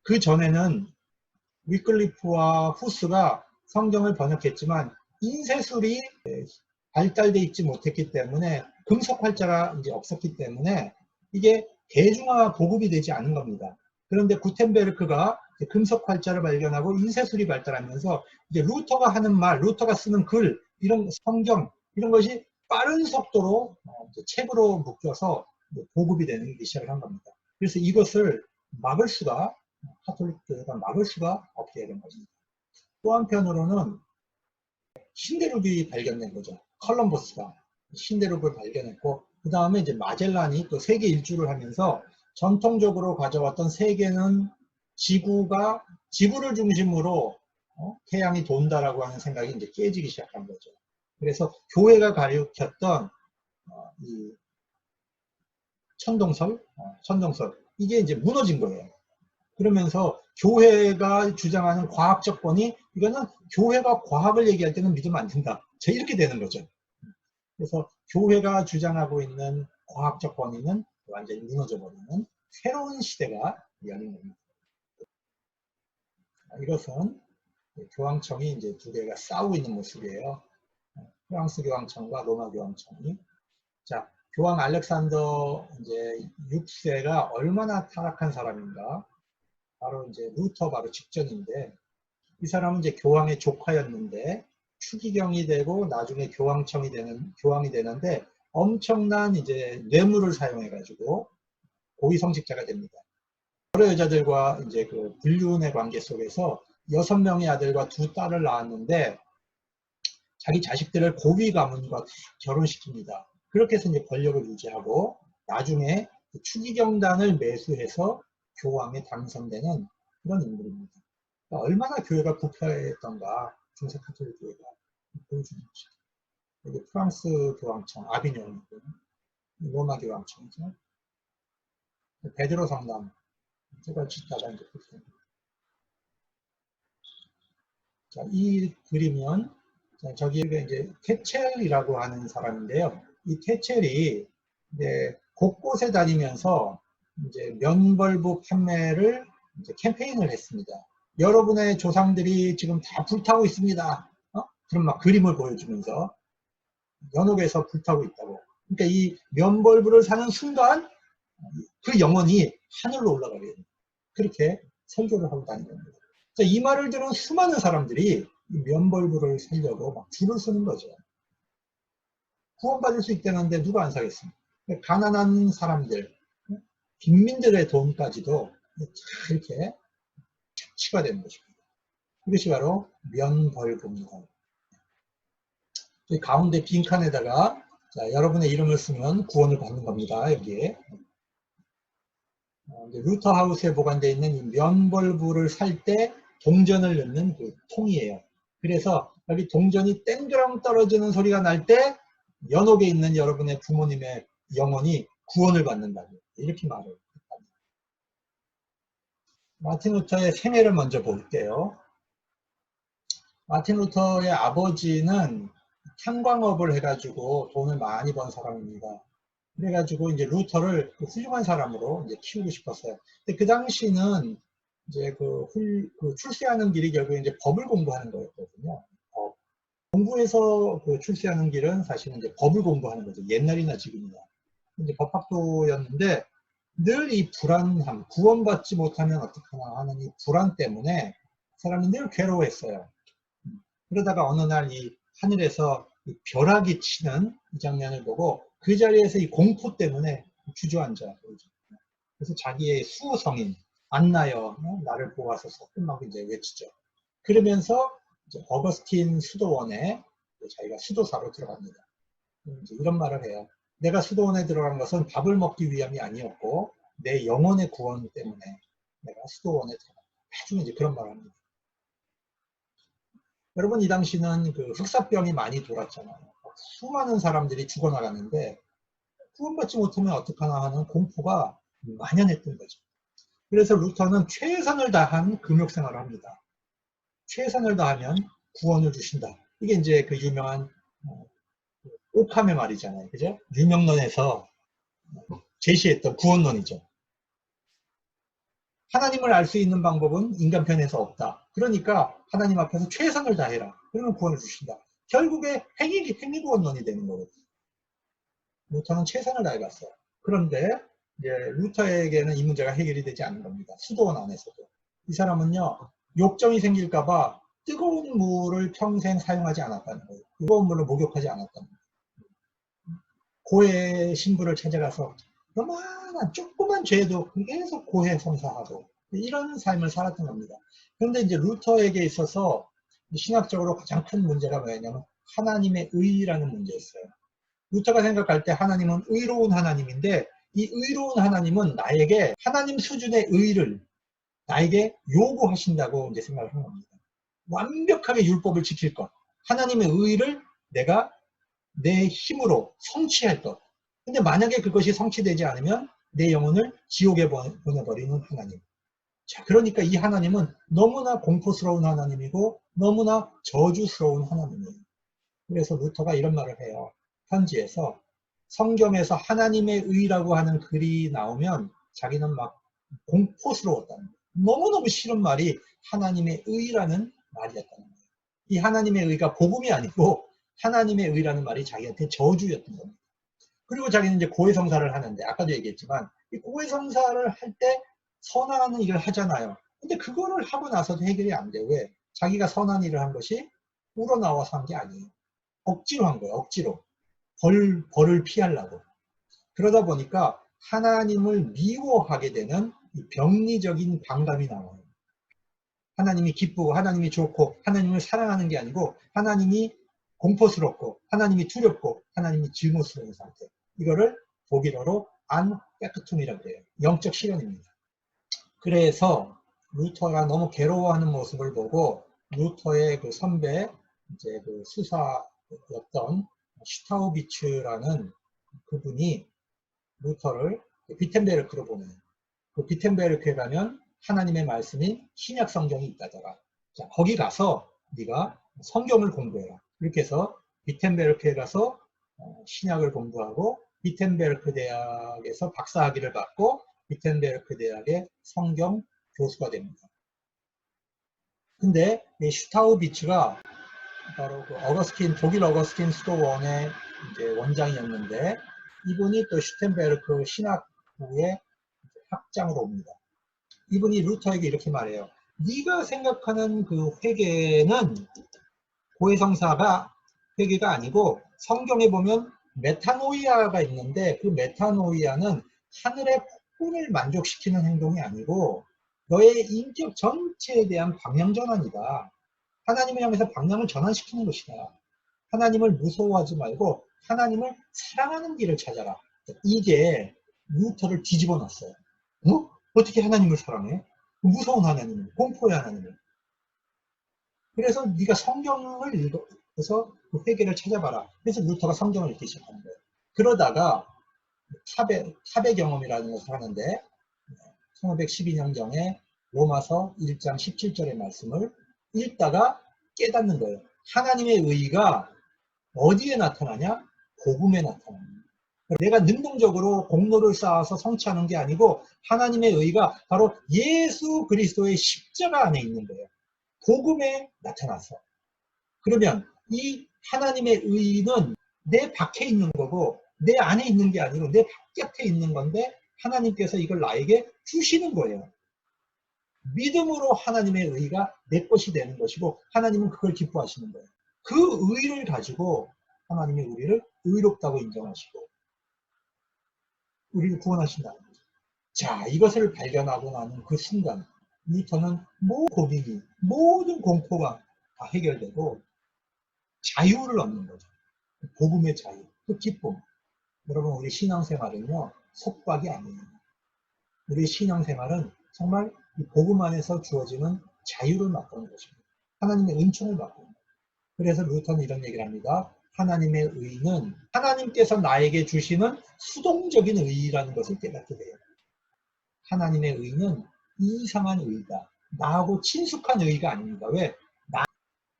그 전에는 위클리프와 후스가 성경을 번역했지만 인쇄술이 발달되어 있지 못했기 때문에 금속 활자가 이제 없었기 때문에 이게 대중화 보급이 되지 않은 겁니다. 그런데 구텐베르크가 금속 활자를 발견하고 인쇄술이 발달하면서 이제 루터가 하는 말, 루터가 쓰는 글, 이런 성경 이런 것이 빠른 속도로 책으로 묶여서 보급이 되는 게 시작을 한 겁니다. 그래서 이것을 막을 수가 카톨릭 교회가 막을 수가 없게 된 것입니다. 또 한편으로는 신대륙이 발견된 거죠. 컬럼버스가 신대륙을 발견했고 그 다음에 이제 마젤란이 또 세계 일주를 하면서 전통적으로 가져왔던 세계는 지구를 중심으로 태양이 돈다라고 하는 생각이 이제 깨지기 시작한 거죠. 그래서 교회가 가르쳤던 이 천동설 이게 이제 무너진 거예요. 그러면서 교회가 주장하는 과학적 권위, 이거는 교회가 과학을 얘기할 때는 믿으면 안 된다. 이렇게 되는 거죠. 그래서 교회가 주장하고 있는 과학적 권위는 완전히 무너져 버리는 새로운 시대가 열린 겁니다. 이것은 교황청이 이제 두 개가 싸우고 있는 모습이에요. 프랑스 교황청과 로마 교황청이. 자, 교황 알렉산더 이제 6세가 얼마나 타락한 사람인가? 바로 이제 루터 바로 직전인데, 이 사람은 이제 교황의 조카였는데 추기경이 되고 나중에 교황이 되는데 엄청난 이제 뇌물을 사용해 가지고 고위성직자가 됩니다. 여러 여자들과 이제 그 불륜의 관계 속에서 6명의 아들과 2딸을 낳았는데 자기 자식들을 고위 가문과 결혼시킵니다. 그렇게 해서 이제 권력을 유지하고 나중에 추기경단을 매수해서 교황에 당선되는 그런 인물입니다. 그러니까 얼마나 교회가 부패했던가 중세 카톨릭 교회가 보여주는 것이죠. 여기 프랑스 교황청 아비뇽이고 로마 교황청이죠. 베드로 성당 저걸 짓다가 이제 부패합니다. 자, 이 그림은 저기가 이제 테첼이라고 하는 사람인데요. 이 테첼이 이제 곳곳에 다니면서 이제 면벌부 판매를 이제 캠페인을 했습니다. 여러분의 조상들이 지금 다 불타고 있습니다. 그럼 막 그림을 보여주면서 연옥에서 불타고 있다고. 그러니까 이 면벌부를 사는 순간 그 영혼이 하늘로 올라가게 됩니다. 그렇게 설교를 하고 다니는 겁니다. 이 말을 들은 수많은 사람들이 이 면벌부를 살려고 막 줄을 서는 거죠. 구원받을 수 있다는데 누가 안 사겠습니까? 가난한 사람들, 빈민들의 돈까지도 이렇게 착취가 되는 것입니다. 이것이 바로 면벌부입니다. 가운데 빈칸에다가 여러분의 이름을 쓰면 구원을 받는 겁니다. 여기에 루터 하우스에 보관되어 있는 이 면벌부를 살 때 동전을 넣는 그 통이에요. 그래서 여기 동전이 땡그랑 떨어지는 소리가 날 때 연옥에 있는 여러분의 부모님의 영혼이 구원을 받는다고 이렇게 말을 합니다. 마틴 루터의 생애를 먼저 볼게요. 마틴 루터의 아버지는 탄광업을 해가지고 돈을 많이 번 사람입니다. 그래가지고 이제 루터를 훌륭한 사람으로 이제 키우고 싶었어요. 근데 그 당시는 이제 그 출세하는 길이 결국 이제 법을 공부하는 거였거든요. 공부해서 그 출세하는 길은 사실은 이제 법을 공부하는 거죠. 옛날이나 지금이나. 이제 법학도였는데 늘 이 불안함, 구원받지 못하면 어떡하나 하는 이 불안 때문에 사람이 늘 괴로워했어요. 그러다가 어느 날 이 하늘에서 이 벼락이 치는 이 장면을 보고 그 자리에서 이 공포 때문에 주저앉아. 그래서 자기의 수호성인 안나여 나를 보아소서 끝나고 이제 외치죠. 그러면서 이제 어거스틴 수도원에 자기가 수도사로 들어갑니다. 이제 이런 말을 해요. 내가 수도원에 들어간 것은 밥을 먹기 위함이 아니었고 내 영혼의 구원 때문에 내가 수도원에 들어갔다. 나중에 이제 그런 말을 합니다. 여러분 이 당시는 그 흑사병이 많이 돌았잖아요. 수많은 사람들이 죽어나갔는데 구원받지 못하면 어떡하나 하는 공포가 만연했던 거죠. 그래서 루터는 최선을 다한 금욕생활을 합니다. 최선을 다하면 구원을 주신다. 이게 이제 그 유명한 오캄의 말이잖아요. 그죠? 유명론에서 제시했던 구원론이죠. 하나님을 알 수 있는 방법은 인간 편에서 없다. 그러니까 하나님 앞에서 최선을 다해라. 그러면 구원을 주신다. 결국에 행위구원론이 되는 거거든요. 루터는 최선을 다해봤어요. 그런데 이제 루터에게는 이 문제가 해결이 되지 않는 겁니다. 수도원 안에서도. 이 사람은요, 욕정이 생길까봐 뜨거운 물을 평생 사용하지 않았다는 거예요. 뜨거운 물을 목욕하지 않았다는 거예요. 고해 신부를 찾아가서 요만한 조그만 죄도 계속 고해성사하고 이런 삶을 살았던 겁니다. 그런데 이제 루터에게 있어서 신학적으로 가장 큰 문제가 뭐냐면 하나님의 의라는 문제였어요. 루터가 생각할 때 하나님은 의로운 하나님인데 이 의로운 하나님은 나에게 하나님 수준의 의를 나에게 요구하신다고 이제 생각을 한 겁니다. 완벽하게 율법을 지킬 것, 하나님의 의를 내가 내 힘으로 성취할 것. 근데 만약에 그것이 성취되지 않으면 내 영혼을 지옥에 보내버리는 하나님. 자, 그러니까 이 하나님은 너무나 공포스러운 하나님이고 너무나 저주스러운 하나님이에요. 그래서 루터가 이런 말을 해요. 편지에서 성경에서 하나님의 의라고 하는 글이 나오면 자기는 막 공포스러웠다는 거예요. 너무너무 싫은 말이 하나님의 의라는 말이었다는 거예요. 이 하나님의 의가 복음이 아니고 하나님의 의라는 말이 자기한테 저주였던 겁니다. 그리고 자기는 이제 고해성사를 하는데 아까도 얘기했지만 이 고해성사를 할 때 선한 일을 하잖아요. 근데 그거를 하고 나서도 해결이 안 돼. 왜? 자기가 선한 일을 한 것이 우러나와서 한 게 아니에요. 억지로 한 거예요. 억지로. 벌을 피하려고. 그러다 보니까 하나님을 미워하게 되는 이 병리적인 반감이 나와요. 하나님이 기쁘고 하나님이 좋고 하나님을 사랑하는 게 아니고 하나님이 공포스럽고 하나님이 두렵고 하나님이 증오스러운 상태. 이거를 독일어로 안백투움이라고 그래요. 영적 실현입니다. 그래서 루터가 너무 괴로워하는 모습을 보고 루터의 그 선배 이제 그 수사였던 슈타우비츠라는 그분이 루터를 비텐베르크로 보내요. 그 비텐베르크에 가면 하나님의 말씀인 신약 성경이 있다더라. 자, 거기 가서 네가 성경을 공부해라. 이렇게 해서 비텐베르크에 가서 신약을 공부하고 비텐베르크 대학에서 박사학위를 받고 비텐베르크 대학의 성경 교수가 됩니다. 근데 이 슈타우비츠가 바로 그 독일 어거스틴 수도원의 이제 원장이었는데 이분이 또 슈텐베르크 신학부의 학장으로 옵니다. 이분이 루터에게 이렇게 말해요. 네가 생각하는 그 회개는 고해성사가 회개가 아니고 성경에 보면 메타노이아가 있는데 그 메타노이아는 하늘의 폭군을 만족시키는 행동이 아니고 너의 인격 전체에 대한 방향전환이다. 하나님을 향해서 방향을 전환시키는 것이다. 하나님을 무서워하지 말고 하나님을 사랑하는 길을 찾아라. 이게 루터를 뒤집어 놨어요. 어떻게 하나님을 사랑해? 무서운 하나님을, 공포의 하나님을. 그래서 네가 성경을 읽어서 그 회개를 찾아봐라. 그래서 루터가 성경을 읽기 시작하는 거예요. 그러다가 탑의 경험이라는 것을 하는데 1512년경에 로마서 1장 17절의 말씀을 읽다가 깨닫는 거예요. 하나님의 의의가 어디에 나타나냐? 복음에 나타납니다. 내가 능동적으로 공로를 쌓아서 성취하는 게 아니고 하나님의 의의가 바로 예수 그리스도의 십자가 안에 있는 거예요. 복음에 나타나서. 그러면 이 하나님의 의의는 내 밖에 있는 거고 내 안에 있는 게 아니고 내 바깥에 있는 건데 하나님께서 이걸 나에게 주시는 거예요. 믿음으로 하나님의 의의가 내 것이 되는 것이고 하나님은 그걸 기뻐하시는 거예요. 그 의의를 가지고 하나님이 우리를 의롭다고 인정하시고 우리를 구원하신다는 거죠. 자, 이것을 발견하고 나는 그 순간 루터는 모든 고민이, 모든 공포가 다 해결되고 자유를 얻는 거죠. 복음의 자유, 그 기쁨. 여러분, 우리 신앙생활은요, 속박이 아니에요. 우리 신앙생활은 정말 이 복음 안에서 주어지는 자유를 맛보는 것입니다. 하나님의 은총을 맛보는 거예요. 그래서 루터는 이런 얘기를 합니다. 하나님의 의는 하나님께서 나에게 주시는 수동적인 의라는 것을 깨닫게 돼요. 하나님의 의는 이상한 의다. 나하고 친숙한 의가 아닙니다. 왜?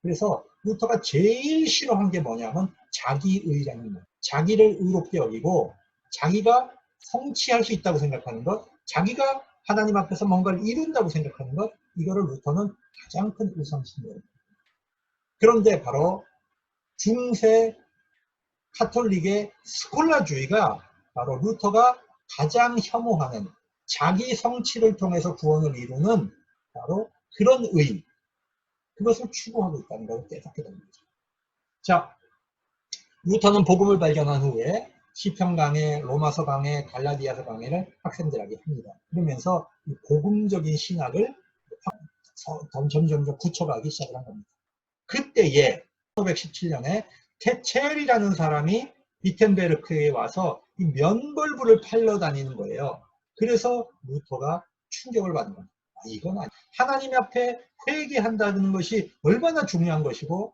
그래서 루터가 제일 싫어한 게 뭐냐면 자기의라는 것. 자기를 의롭게 여기고 자기가 성취할 수 있다고 생각하는 것, 자기가 하나님 앞에서 뭔가를 이룬다고 생각하는 것, 이거를 루터는 가장 큰 우상심이에요. 그런데 바로 중세 카톨릭의 스콜라주의가 바로 루터가 가장 혐오하는 자기 성취를 통해서 구원을 이루는 바로 그런 의, 그것을 추구하고 있다는 것을 깨닫게 되는 거죠. 자, 루터는 복음을 발견한 후에 시편 강해, 로마서 강해, 갈라디아서 강해를 학생들에게 합니다. 그러면서 이 복음적인 신학을 점점 굳혀가기 시작을 한 겁니다. 그때에 1517년에 테첼이라는 사람이 비텐베르크에 와서 이 면벌부를 팔러 다니는 거예요. 그래서 루터가 충격을 받는 겁니다. 이건 아니. 하나님 앞에 회개한다는 것이 얼마나 중요한 것이고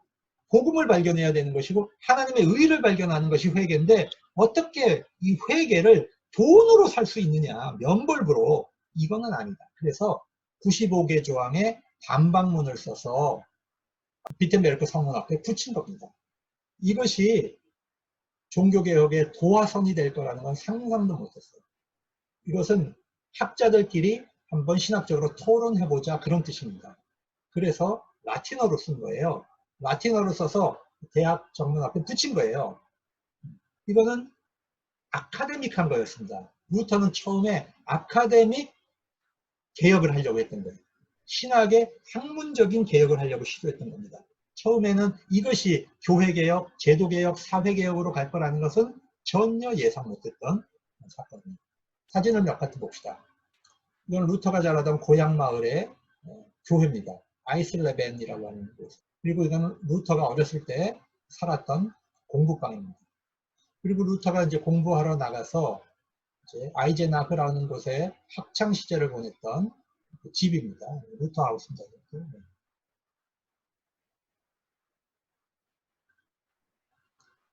복음을 발견해야 되는 것이고 하나님의 의를 발견하는 것이 회개인데 어떻게 이 회개를 돈으로 살 수 있느냐, 면벌부로. 이거는 아니다. 그래서 95개 조항의 반박문을 써서 비텐베르크 성문 앞에 붙인 겁니다. 이것이 종교개혁의 도화선이 될 거라는 건 상상도 못했어요. 이것은 학자들끼리 한번 신학적으로 토론해보자, 그런 뜻입니다. 그래서 라틴어로 쓴 거예요. 라틴어로 써서 대학 정문 앞에 붙인 거예요. 이거는 아카데믹한 거였습니다. 루터는 처음에 아카데믹 개혁을 하려고 했던 거예요. 신학의 학문적인 개혁을 하려고 시도했던 겁니다. 처음에는 이것이 교회개혁, 제도개혁, 사회개혁으로 갈 거라는 것은 전혀 예상 못했던 사건입니다. 사진을 몇 가지 봅시다. 이건 루터가 자라던 고향 마을의 교회입니다. 아이슬레벤이라고 하는 곳. 그리고 이거는 루터가 어렸을 때 살았던 공부방입니다. 그리고 루터가 이제 공부하러 나가서 이제 아이제나흐라는 곳에 학창 시절을 보냈던 집입니다. 루터 하우스입니다.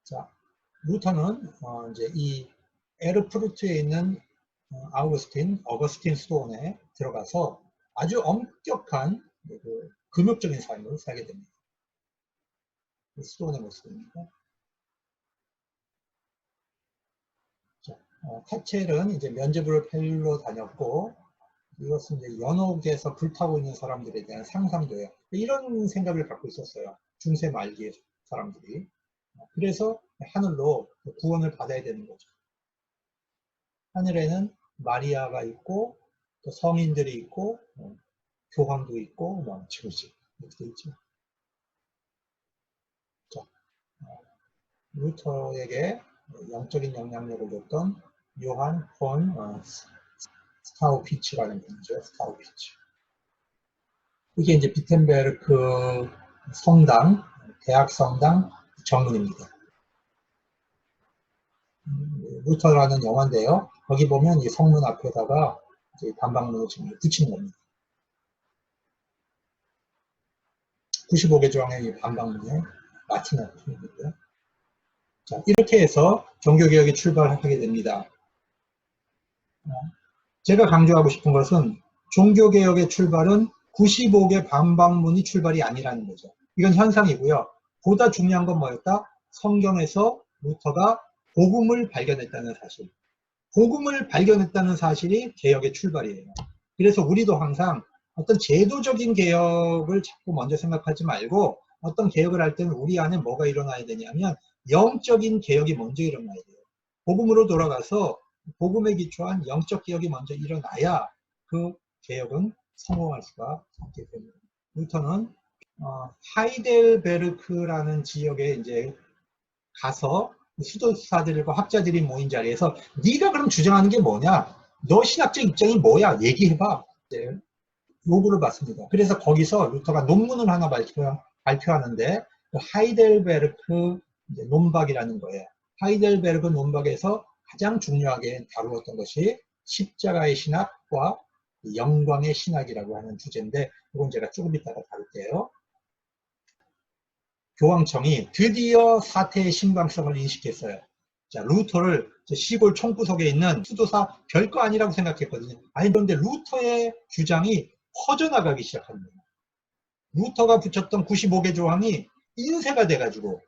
자, 루터는 이제 이 에르푸르트에 있는 어거스틴 수도원에 들어가서 아주 엄격한 그 금욕적인 삶을 살게 됩니다. 수도원의 모습입니다. 타첼은 이제 면죄부를 펠로 다녔고, 이것은 이제 연옥에서 불타고 있는 사람들에 대한 상상도예요. 이런 생각을 갖고 있었어요. 중세 말기의 사람들이. 그래서 하늘로 구원을 받아야 되는 거죠. 하늘에는 마리아가 있고, 또 성인들이 있고, 교황도 있고, 지구지 이렇게 있죠. 자, 루터에게 영적인 영향력을 줬던 요한 폰 스타우피츠라는 분이죠. 스타우피츠. 이게 이제 비텐베르크 성당, 대학 성당 정문입니다. 루터라는 영화인데요. 거기 보면 이 성문 앞에다가 이제 반박문을 붙인 겁니다. 95개 조항의 이 반박문에 라틴어 표현이고요. 자, 이렇게 해서 종교개혁이 출발하게 됩니다. 제가 강조하고 싶은 것은 종교개혁의 출발은 95개 반박문이 출발이 아니라는 거죠. 이건 현상이고요. 보다 중요한 건 뭐였다? 성경에서 루터가 복음을 발견했다는 사실. 복음을 발견했다는 사실이 개혁의 출발이에요. 그래서 우리도 항상 어떤 제도적인 개혁을 자꾸 먼저 생각하지 말고 어떤 개혁을 할 때는 우리 안에 뭐가 일어나야 되냐면 영적인 개혁이 먼저 일어나야 돼요. 복음으로 돌아가서 복음에 기초한 영적 개혁이 먼저 일어나야 그 개혁은 성공할 수가 있기 때문에 루터는 하이델베르크라는 지역에 이제 가서 수도사들과 학자들이 모인 자리에서 네가 그럼 주장하는 게 뭐냐? 너 신학적 입장이 뭐야? 얘기해봐. 이제 요구를 받습니다. 그래서 거기서 루터가 논문을 하나 발표하는데 그 하이델베르크 논박이라는 거예요. 하이델베르크 논박에서 가장 중요하게 다루었던 것이 십자가의 신학과 영광의 신학이라고 하는 주제인데 이건 제가 조금 이따가 다룰게요. 교황청이 드디어 사태의 심각성을 인식했어요. 자, 루터를 시골 총구석에 있는 수도사 별거 아니라고 생각했거든요. 아니, 그런데 루터의 주장이 퍼져나가기 시작합니다. 루터가 붙였던 95개 조항이 인쇄가 돼가지고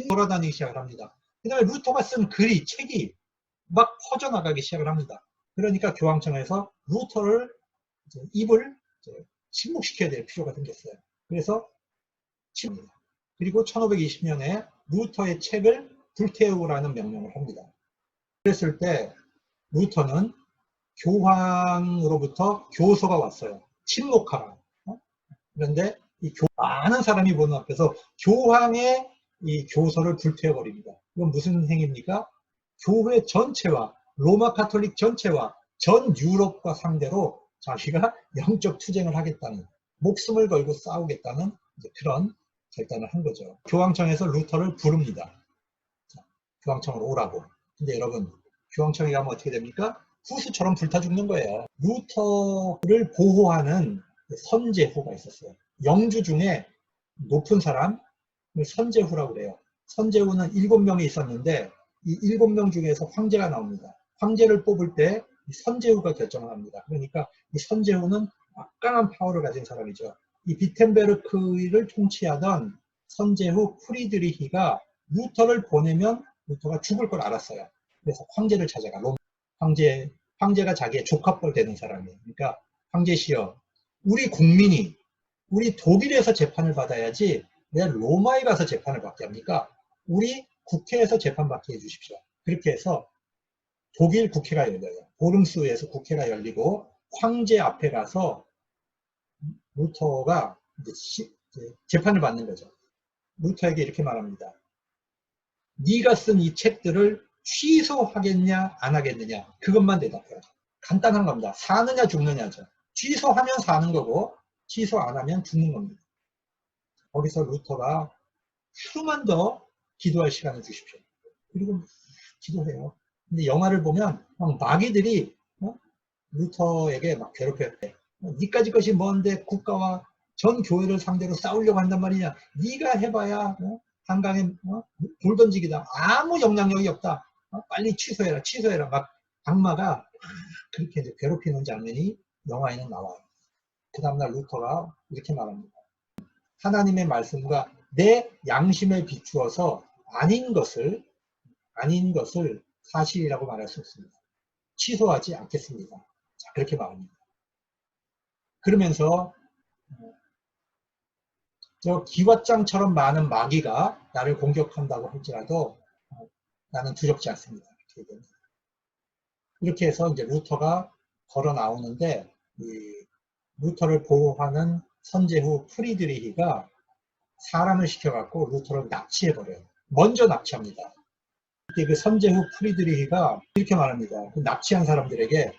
돌아다니기 시작을 합니다. 그 다음에 루터가 쓴 글이, 책이 막 퍼져나가기 시작을 합니다. 그러니까 교황청에서 루터를 입을 침묵시켜야 될 필요가 생겼어요. 그래서 침묵입니다. 그리고 1520년에 루터의 책을 불태우라는 명령을 합니다. 그랬을 때 루터는 교황으로부터 교서가 왔어요. 침묵하라. 그런데 이 많은 사람이 보는 앞에서 교황의 이 교서를 불태워버립니다. 이건 무슨 행위입니까? 교회 전체와 로마 카톨릭 전체와 전 유럽과 상대로 자기가 영적 투쟁을 하겠다는, 목숨을 걸고 싸우겠다는 그런 결단을 한 거죠. 교황청에서 루터를 부릅니다. 교황청으로 오라고. 근데 여러분, 교황청에 가면 어떻게 됩니까? 후수처럼 불타 죽는 거예요. 루터를 보호하는 선제후가 있었어요. 영주 중에 높은 사람, 선제후라고 그래요. 선제후는 7명이 있었는데 이 7명 중에서 황제가 나옵니다. 황제를 뽑을 때 선제후가 결정을 합니다. 그러니까 이 선제후는 막강한 파워를 가진 사람이죠. 이 비텐베르크를 통치하던 선제후 프리드리히가 루터를 보내면 루터가 죽을 걸 알았어요. 그래서 황제를 찾아가. 황제가 자기의 조카뻘 되는 사람이에요. 그러니까 황제시여, 우리 국민이 우리 독일에서 재판을 받아야지 왜 로마에 가서 재판을 받게 합니까? 우리 국회에서 재판받게 해주십시오. 그렇게 해서 독일 국회가 열려요. 보름스에서 국회가 열리고 황제 앞에 가서 루터가 이제 재판을 받는 거죠. 루터에게 이렇게 말합니다. 네가 쓴 이 책들을 취소하겠냐 안 하겠느냐 그것만 대답해요. 간단한 겁니다. 사느냐 죽느냐죠. 취소하면 사는 거고 취소 안 하면 죽는 겁니다. 거기서 루터가 하루만 더 기도할 시간을 주십시오. 그리고 기도해요. 근데 영화를 보면 막 마귀들이 루터에게 막 괴롭혀요. 니까지 것이 뭔데 국가와 전 교회를 상대로 싸우려고 한단 말이냐. 네가 해봐야 한강에 돌 던지기다. 아무 영향력이 없다. 빨리 취소해라. 취소해라. 막 악마가 그렇게 이제 괴롭히는 장면이 영화에는 나와요. 그 다음날 루터가 이렇게 말합니다. 하나님의 말씀과 내 양심에 비추어서 아닌 것을 사실이라고 말할 수 없습니다. 취소하지 않겠습니다. 자, 그렇게 말합니다. 그러면서 저 기왓장처럼 많은 마귀가 나를 공격한다고 할지라도 나는 두렵지 않습니다. 이렇게 해서 이제 루터가 걸어 나오는데 이 루터를 보호하는 선제후 프리드리히가 사람을 시켜갖고 루터를 납치해버려요. 먼저 납치합니다. 이때 그 선제후 프리드리히가 이렇게 말합니다. 그 납치한 사람들에게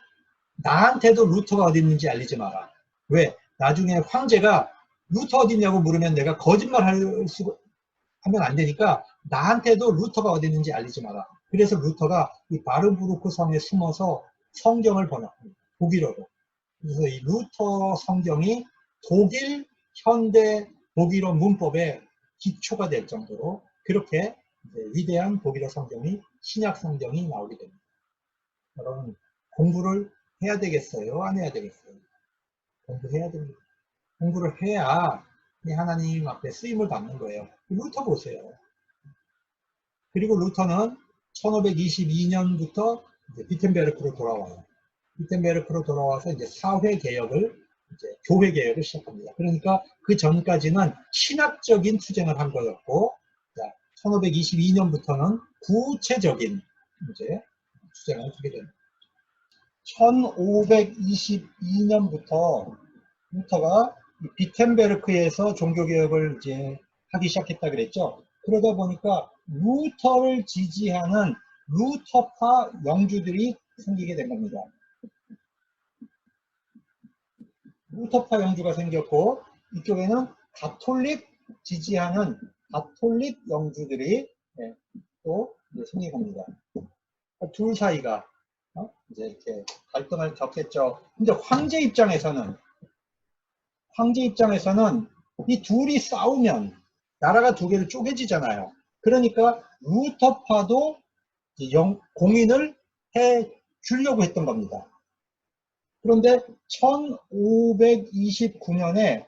나한테도 루터가 어디 있는지 알리지 마라. 왜? 나중에 황제가 루터 어디 있냐고 물으면 내가 거짓말 하면 안 되니까 나한테도 루터가 어디 있는지 알리지 마라. 그래서 루터가 이 바르부르크 성에 숨어서 성경을 번역합니다. 독일어로. 그래서 이 루터 성경이 독일 현대 독일어 문법의 기초가 될 정도로 그렇게 위대한 독일어 성경이 신약 성경이 나오게 됩니다. 여러분 공부를 해야 되겠어요? 안 해야 되겠어요? 공부해야 됩니다. 공부를 해야 하나님 앞에 쓰임을 받는 거예요. 루터 보세요. 그리고 루터는 1522년부터 비텐베르크로 돌아와요. 비텐베르크로 돌아와서 이제 사회 개혁을, 이제 교회 개혁을 시작합니다. 그러니까 그 전까지는 신학적인 투쟁을 한 거였고, 1522년부터는 구체적인 이제 투쟁을 하게 됩니다. 1522년부터 루터가 비텐베르크에서 종교개혁을 이제 하기 시작했다 그랬죠. 그러다 보니까 루터를 지지하는 루터파 영주들이 생기게 된 겁니다. 루터파 영주가 생겼고, 이쪽에는 가톨릭 지지하는 가톨릭 영주들이 또 생긴 겁니다. 둘 사이가 이제 이렇게 갈등을 겪겠죠. 근데 황제 입장에서는 이 둘이 싸우면 나라가 두 개로 쪼개지잖아요. 그러니까 루터파도 공인을 해 주려고 했던 겁니다. 그런데 1529년에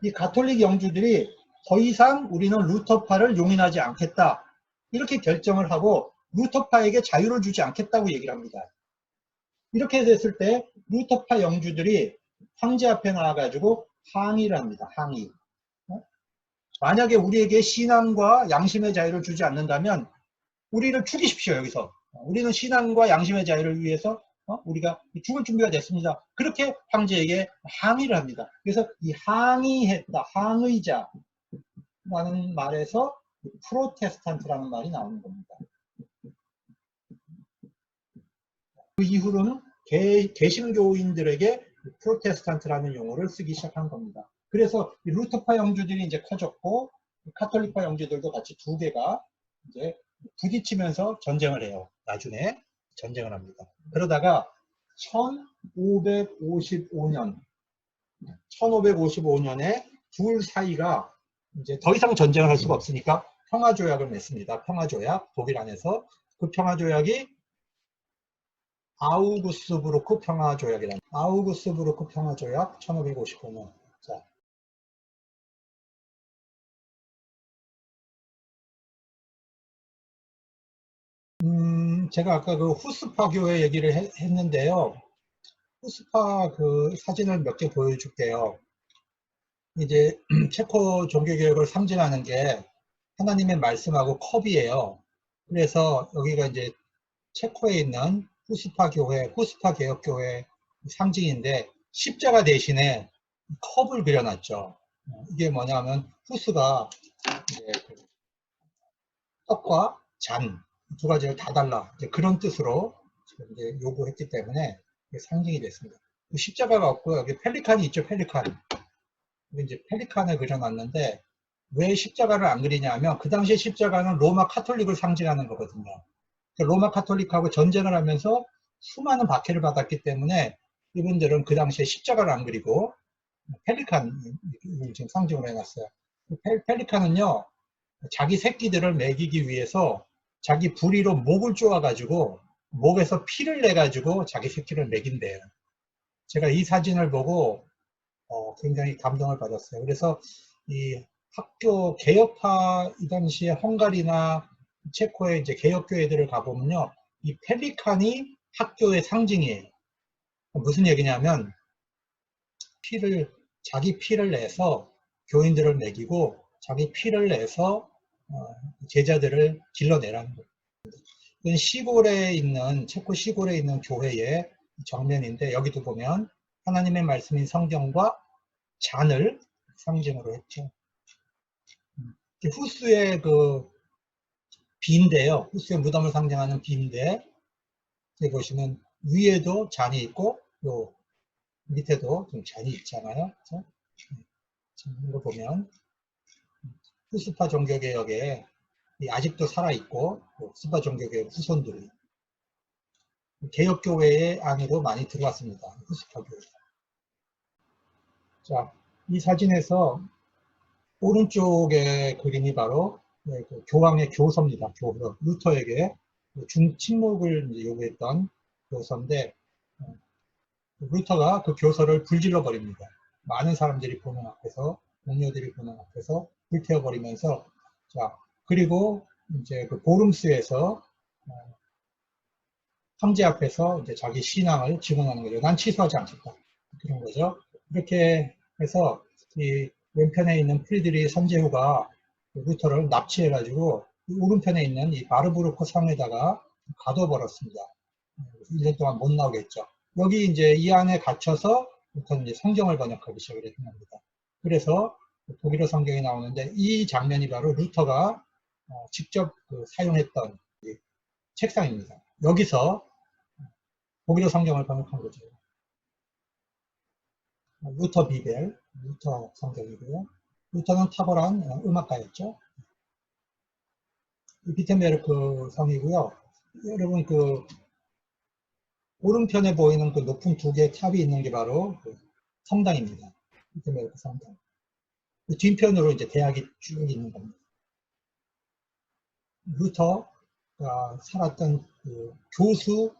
이 가톨릭 영주들이 더 이상 우리는 루터파를 용인하지 않겠다, 이렇게 결정을 하고 루터파에게 자유를 주지 않겠다고 얘기를 합니다. 이렇게 됐을 때 루터파 영주들이 황제 앞에 나와가지고 항의를 합니다. 항의. 만약에 우리에게 신앙과 양심의 자유를 주지 않는다면 우리를 죽이십시오. 여기서 우리는 신앙과 양심의 자유를 위해서 우리가 죽을 준비가 됐습니다. 그렇게 황제에게 항의를 합니다. 그래서 이 항의했다, 항의자라는 말에서 프로테스탄트라는 말이 나오는 겁니다. 그 이후로는 개신교인들에게 프로테스탄트라는 용어를 쓰기 시작한 겁니다. 그래서 루터파 영주들이 이제 커졌고, 카톨릭파 영주들도 같이 두 개가 이제 부딪히면서 전쟁을 해요. 나중에 전쟁을 합니다. 그러다가 1555년에 둘 사이가 이제 더 이상 전쟁을 할 수가 없으니까 평화조약을 맺습니다. 평화조약, 독일 안에서. 그 평화조약이 아우구스부르크 평화조약이라는, 아우구스부르크 평화조약 1555년. 자, 제가 아까 그 후스파 교회 얘기를 했는데요. 후스파 그 사진을 몇 개 보여줄게요. 이제 체코 종교개혁을 상징하는 게 하나님의 말씀하고 컵이에요. 그래서 여기가 이제 체코에 있는 후스파 교회, 후스파 개혁교회 상징인데, 십자가 대신에 컵을 그려놨죠. 이게 뭐냐면 후스가 이제 떡과 잔 두 가지를 다 달라, 이제 그런 뜻으로 이제 요구했기 때문에 상징이 됐습니다. 십자가가 없고 여기 펠리칸이 있죠. 펠리칸. 이제 펠리칸을 그려놨는데, 왜 십자가를 안 그리냐면 그 당시에 십자가는 로마 카톨릭을 상징하는 거거든요. 로마 카톨릭하고 전쟁을 하면서 수많은 박해를 받았기 때문에 이분들은 그 당시에 십자가를 안 그리고 펠리칸을 지금 상징으로 해놨어요. 펠리칸은요, 자기 새끼들을 먹이기 위해서 자기 부리로 목을 쪼아가지고 목에서 피를 내가지고 자기 새끼를 먹인대요. 제가 이 사진을 보고 굉장히 감동을 받았어요. 그래서 이 학교 개혁파, 이 당시에 헝가리나 체코의 이제 개혁교회들을 가보면요, 이 펠리칸이 학교의 상징이에요. 무슨 얘기냐면 자기 피를 내서 교인들을 먹이고 자기 피를 내서 제자들을 길러내라는 거예요. 이건 시골에 있는, 체코 시골에 있는 교회의 정면인데, 여기도 보면 하나님의 말씀인 성경과 잔을 상징으로 했죠. 후스의 그 비인데요. 후스의 무덤을 상징하는 비인데, 여기 보시면 위에도 잔이 있고 요 밑에도 좀 잔이 있잖아요. 그래서 이거 보면 후스파 종교개혁에 아직도 살아있고, 후스파 종교개혁 후손들이 개혁교회의 안으로 많이 들어왔습니다. 후스파 교회. 자, 이 사진에서 오른쪽의 그림이 바로 그 교황의 교서입니다. 교서. 루터에게 침묵을 요구했던 교서인데, 루터가 그 교서를 불질러 버립니다. 많은 사람들이 보는 앞에서, 동료들이 보는 앞에서 불태워 버리면서, 자, 그리고 이제 그 보름스에서 황제 앞에서 이제 자기 신앙을 증언하는 거죠. 난 취소하지 않겠다. 그런 거죠. 이렇게 해서 이 왼편에 있는 프리드리 선제후가 루터를 납치해가지고 오른편에 있는 이 바르부르크 성에다가 가둬버렸습니다. 1년 동안 못 나오겠죠. 여기 이제 이 안에 갇혀서 루터는 이제 성경을 번역하기 시작을 했던 겁니다. 그래서 독일어 성경이 나오는데 이 장면이 바로 루터가 직접 사용했던 책상입니다. 여기서 독일어 성경을 번역한 거죠. 루터 비벨, 루터 성경이고요. 루터는 탁월한 음악가였죠. 비텐베르크 성이고요. 여러분 그 오른편에 보이는 그 높은 두 개의 탑이 있는 게 바로 그 성당입니다. 비텐베르크 성당. 그 뒷편으로 이제 대학이 쭉 있는 겁니다. 루터가 살았던 그 교수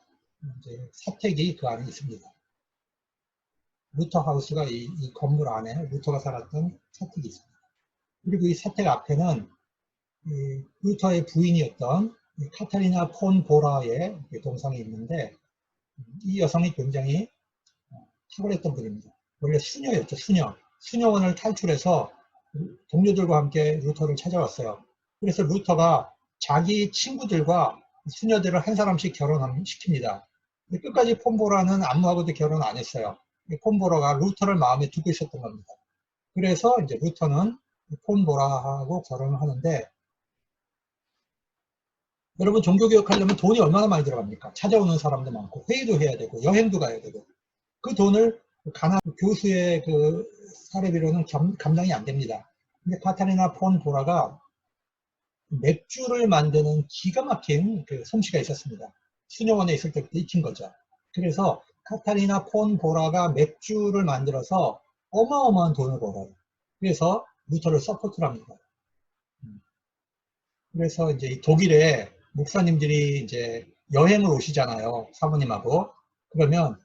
이제 사택이 그 안에 있습니다. 루터 하우스가 이 건물 안에 루터가 살았던 사택이 있습니다. 그리고 이 사택 앞에는 이 루터의 부인이었던 카타리나 폰 보라의 동상이 있는데 이 여성이 굉장히 탁월했던 분입니다. 원래 수녀였죠, 수녀. 수녀원을 탈출해서 동료들과 함께 루터를 찾아왔어요. 그래서 루터가 자기 친구들과 수녀들을 한 사람씩 결혼시킵니다. 끝까지 폰보라는 아무하고도 결혼 안 했어요. 폰보라가 루터를 마음에 두고 있었던 겁니다. 그래서 이제 루터는 폰보라하고 결혼을 하는데, 여러분 종교교육 하려면 돈이 얼마나 많이 들어갑니까? 찾아오는 사람도 많고 회의도 해야 되고 여행도 가야 되고 그 돈을 교수의 그 사례비로는 감당이 안 됩니다. 근데 카타리나 폰 보라가 맥주를 만드는 기가 막힌 그 솜씨가 있었습니다. 수녀원에 있을 때부터 익힌 거죠. 그래서 카타리나 폰 보라가 맥주를 만들어서 어마어마한 돈을 벌어요. 그래서 루터를 서포트를 합니다. 그래서 이제 독일에 목사님들이 이제 여행을 오시잖아요. 사모님하고. 그러면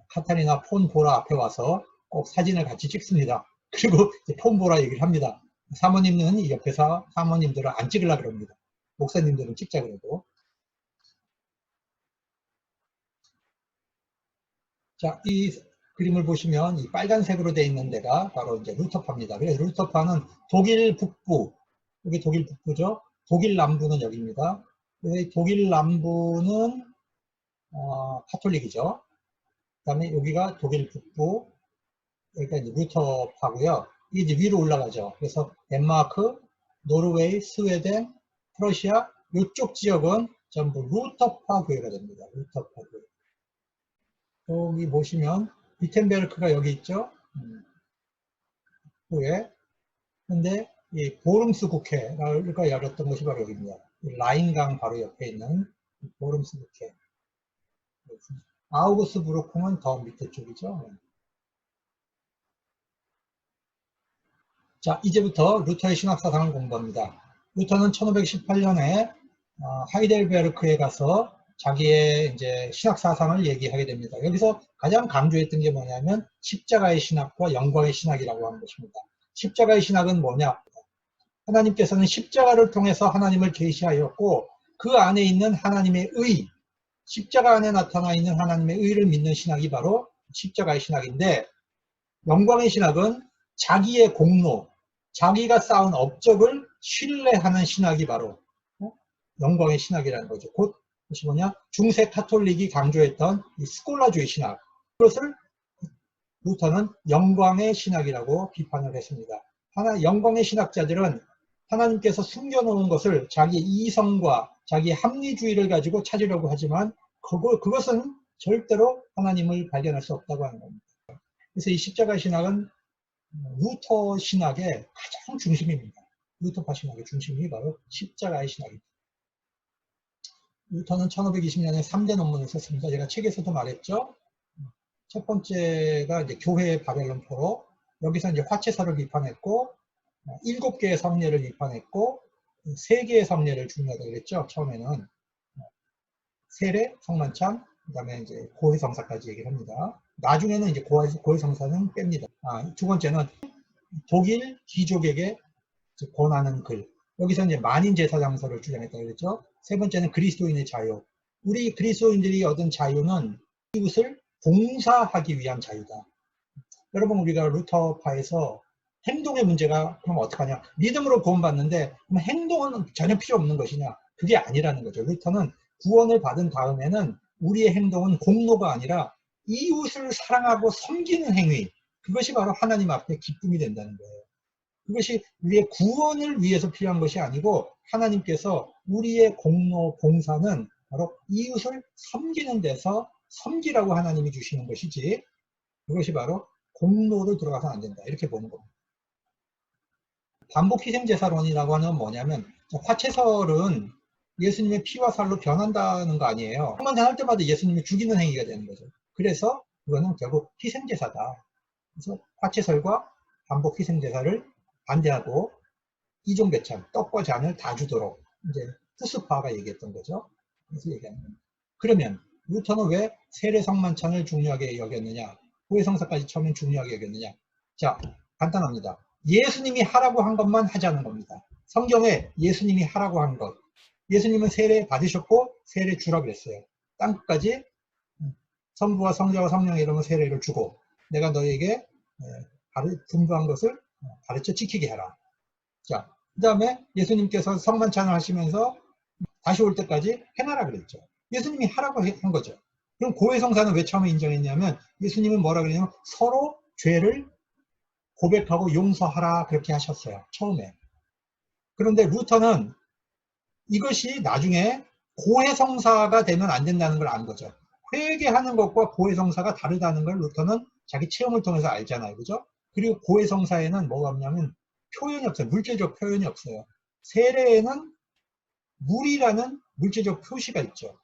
카타리나 폰 보라 앞에 와서 꼭 사진을 같이 찍습니다. 그리고 폰 보라 얘기를 합니다. 사모님은 이 옆에서 사모님들을 안 찍으려고 그럽니다. 목사님들은 찍자 그러고. 자, 이 그림을 보시면 이 빨간색으로 되어 있는 데가 바로 이제 루터파입니다. 그래서 루터파는 독일 북부, 여기 독일 북부죠. 독일 남부는 여기입니다. 독일 남부는 카톨릭이죠. 그 다음에 여기가 독일 북부, 여기가 이제 루터파고요. 이게 이제 위로 올라가죠. 그래서 덴마크, 노르웨이, 스웨덴, 프러시아 이쪽 지역은 전부 루터파 교회가 됩니다. 루터파 교회. 여기 보시면 비텐베르크가 여기 있죠. 교회. 근데 이 보름스 국회가 열렸던 곳이 바로 여기입니다. 라인강 바로 옆에 있는 보름스 국회. 아우구스부르크는 더 밑에 쪽이죠. 자, 이제부터 루터의 신학사상을 공부합니다. 루터는 1518년에 하이델베르크에 가서 자기의 이제 신학사상을 얘기하게 됩니다. 여기서 가장 강조했던 게 뭐냐면 십자가의 신학과 영광의 신학이라고 하는 것입니다. 십자가의 신학은 뭐냐? 하나님께서는 십자가를 통해서 하나님을 계시하였고 그 안에 있는 하나님의 의, 십자가 안에 나타나 있는 하나님의 의를 믿는 신학이 바로 십자가의 신학인데, 영광의 신학은 자기의 공로, 자기가 쌓은 업적을 신뢰하는 신학이 바로 영광의 신학이라는 거죠. 곧 그것이 뭐냐? 중세 카톨릭이 강조했던 이 스콜라주의 신학, 그것을 루터는 영광의 신학이라고 비판을 했습니다. 영광의 신학자들은 하나님께서 숨겨놓은 것을 자기 이성과 자기 합리주의를 가지고 찾으려고 하지만 그것은 절대로 하나님을 발견할 수 없다고 하는 겁니다. 그래서 이 십자가 신학은 루터 신학의 가장 중심입니다. 루터파 신학의 중심이 바로 십자가의 신학입니다. 루터는 1520년에 3대 논문을 썼습니다. 제가 책에서도 말했죠. 첫 번째가 이제 교회의 바벨론 포로, 여기서 이제 화채설을 비판했고 7개의 성례를 비판했고 3개의 성례를 중요하다고 그랬죠. 처음에는 세례, 성만찬, 그 다음에 이제 고해성사까지 얘기를 합니다. 나중에는 이제 고해성사는 뺍니다. 두 번째는 독일 귀족에게 권하는 글. 여기서 이제 만인 제사장서를 주장했다고 그랬죠. 세 번째는 그리스도인의 자유. 우리 그리스도인들이 얻은 자유는 이웃을 봉사하기 위한 자유다. 여러분, 우리가 루터파에서 행동의 문제가 그럼 어떡하냐? 믿음으로 구원받는데 그럼 행동은 전혀 필요 없는 것이냐? 그게 아니라는 거죠. 루터는 구원을 받은 다음에는 우리의 행동은 공로가 아니라 이웃을 사랑하고 섬기는 행위, 그것이 바로 하나님 앞에 기쁨이 된다는 거예요. 그것이 우리의 구원을 위해서 필요한 것이 아니고 하나님께서 우리의 공로, 봉사는 바로 이웃을 섬기는 데서 섬기라고 하나님이 주시는 것이지, 그것이 바로 공로로 들어가서는 안 된다, 이렇게 보는 겁니다. 반복 희생제사론이라고 하는 건 뭐냐면, 화채설은 예수님의 피와 살로 변한다는 거 아니에요. 한번 할 때마다 예수님이 죽이는 행위가 되는 거죠. 그래서 그거는 결국 희생제사다. 그래서 화채설과 반복 희생제사를 반대하고 이종배찬, 떡과 잔을 다 주도록 이제 후스파가 얘기했던 거죠. 그래서 얘기하는 겁니다. 그러면 루터는 왜 세례 성만찬을 중요하게 여겼느냐, 고해성사까지 처음엔 중요하게 여겼느냐? 자, 간단합니다. 예수님이 하라고 한 것만 하자는 겁니다. 성경에 예수님이 하라고 한 것. 예수님은 세례 받으셨고 세례 주라 그랬어요. 땅끝까지 성부와 성자와 성령의 이름으로 세례를 주고 내가 너에게 분부한 것을 가르쳐 지키게 해라. 자, 그 다음에 예수님께서 성만찬을 하시면서 다시 올 때까지 해놔라 그랬죠. 예수님이 하라고 한 거죠. 그럼 고해성사는 왜 처음에 인정했냐면 예수님은 뭐라 그랬냐면 서로 죄를 고백하고 용서하라 그렇게 하셨어요. 처음에. 그런데 루터는 이것이 나중에 고해성사가 되면 안 된다는 걸 안 거죠. 회개하는 것과 고해성사가 다르다는 걸 루터는 자기 체험을 통해서 알잖아요. 그죠? 그리고 고해성사에는 뭐가 없냐면 표현이 없어요. 물질적 표현이 없어요. 세례에는 물이라는 물질적 표시가 있죠.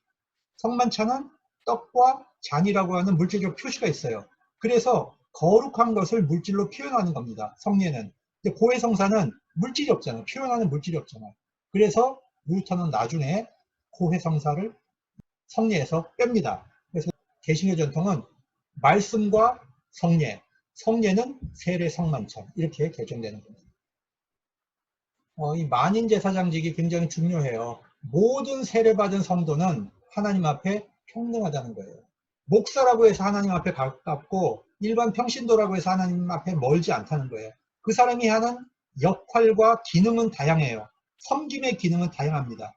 성만찬은 떡과 잔이라고 하는 물질적 표시가 있어요. 그래서 거룩한 것을 물질로 표현하는 겁니다. 성례는. 근데 고해성사는 물질이 없잖아요. 표현하는 물질이 없잖아요. 그래서 루터는 나중에 고해성사를 성례에서 뺍니다. 그래서 개신교 전통은 말씀과 성례, 성례는 세례 성만찬 이렇게 개정되는 겁니다. 이 만인제사장직이 굉장히 중요해요. 모든 세례받은 성도는 하나님 앞에 평등하다는 거예요. 목사라고 해서 하나님 앞에 가깝고 일반 평신도라고 해서 하나님 앞에 멀지 않다는 거예요. 그 사람이 하는 역할과 기능은 다양해요. 섬김의 기능은 다양합니다.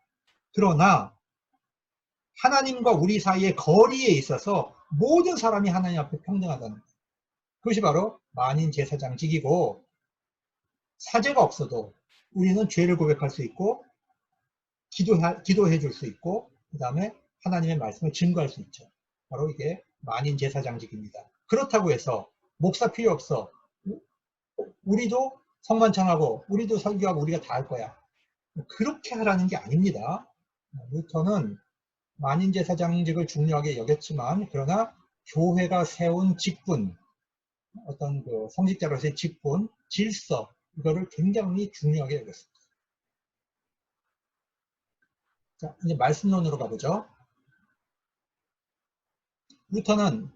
그러나 하나님과 우리 사이의 거리에 있어서 모든 사람이 하나님 앞에 평등하다는 거예요. 그것이 바로 만인제사장직이고 사죄가 없어도 우리는 죄를 고백할 수 있고 기도해 줄 수 있고 그 다음에 하나님의 말씀을 증거할 수 있죠. 바로 이게 만인제사장직입니다. 그렇다고 해서 목사 필요 없어. 우리도 성만찬하고 우리도 설교하고 우리가 다 할 거야. 그렇게 하라는 게 아닙니다. 루터는 만인제사장직을 중요하게 여겼지만 그러나 교회가 세운 직분, 어떤 그 성직자로서의 직분, 질서 이거를 굉장히 중요하게 여겼습니다. 자, 이제 말씀론으로 가보죠. 루터는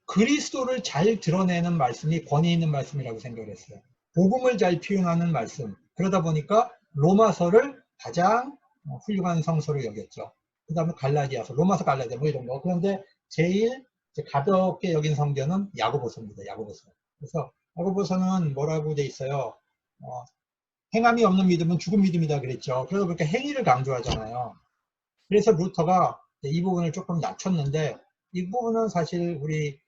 그리스도를 잘 드러내는 말씀이 권위 있는 말씀이라고 생각을 했어요. 복음을 잘 표현하는 말씀. 그러다 보니까 로마서를 가장 훌륭한 성서로 여겼죠. 그 다음에 갈라디아서, 로마서, 갈라디아 뭐 이런 거. 그런데 제일 가볍게 여긴 성경은 야고보서입니다. 야고보서. 그래서 야고보서는 뭐라고 돼 있어요? 행함이 없는 믿음은 죽은 믿음이다 그랬죠. 그래서 그렇게 행위를 강조하잖아요. 그래서 루터가 이 부분을 조금 낮췄는데 이 부분은 사실 우리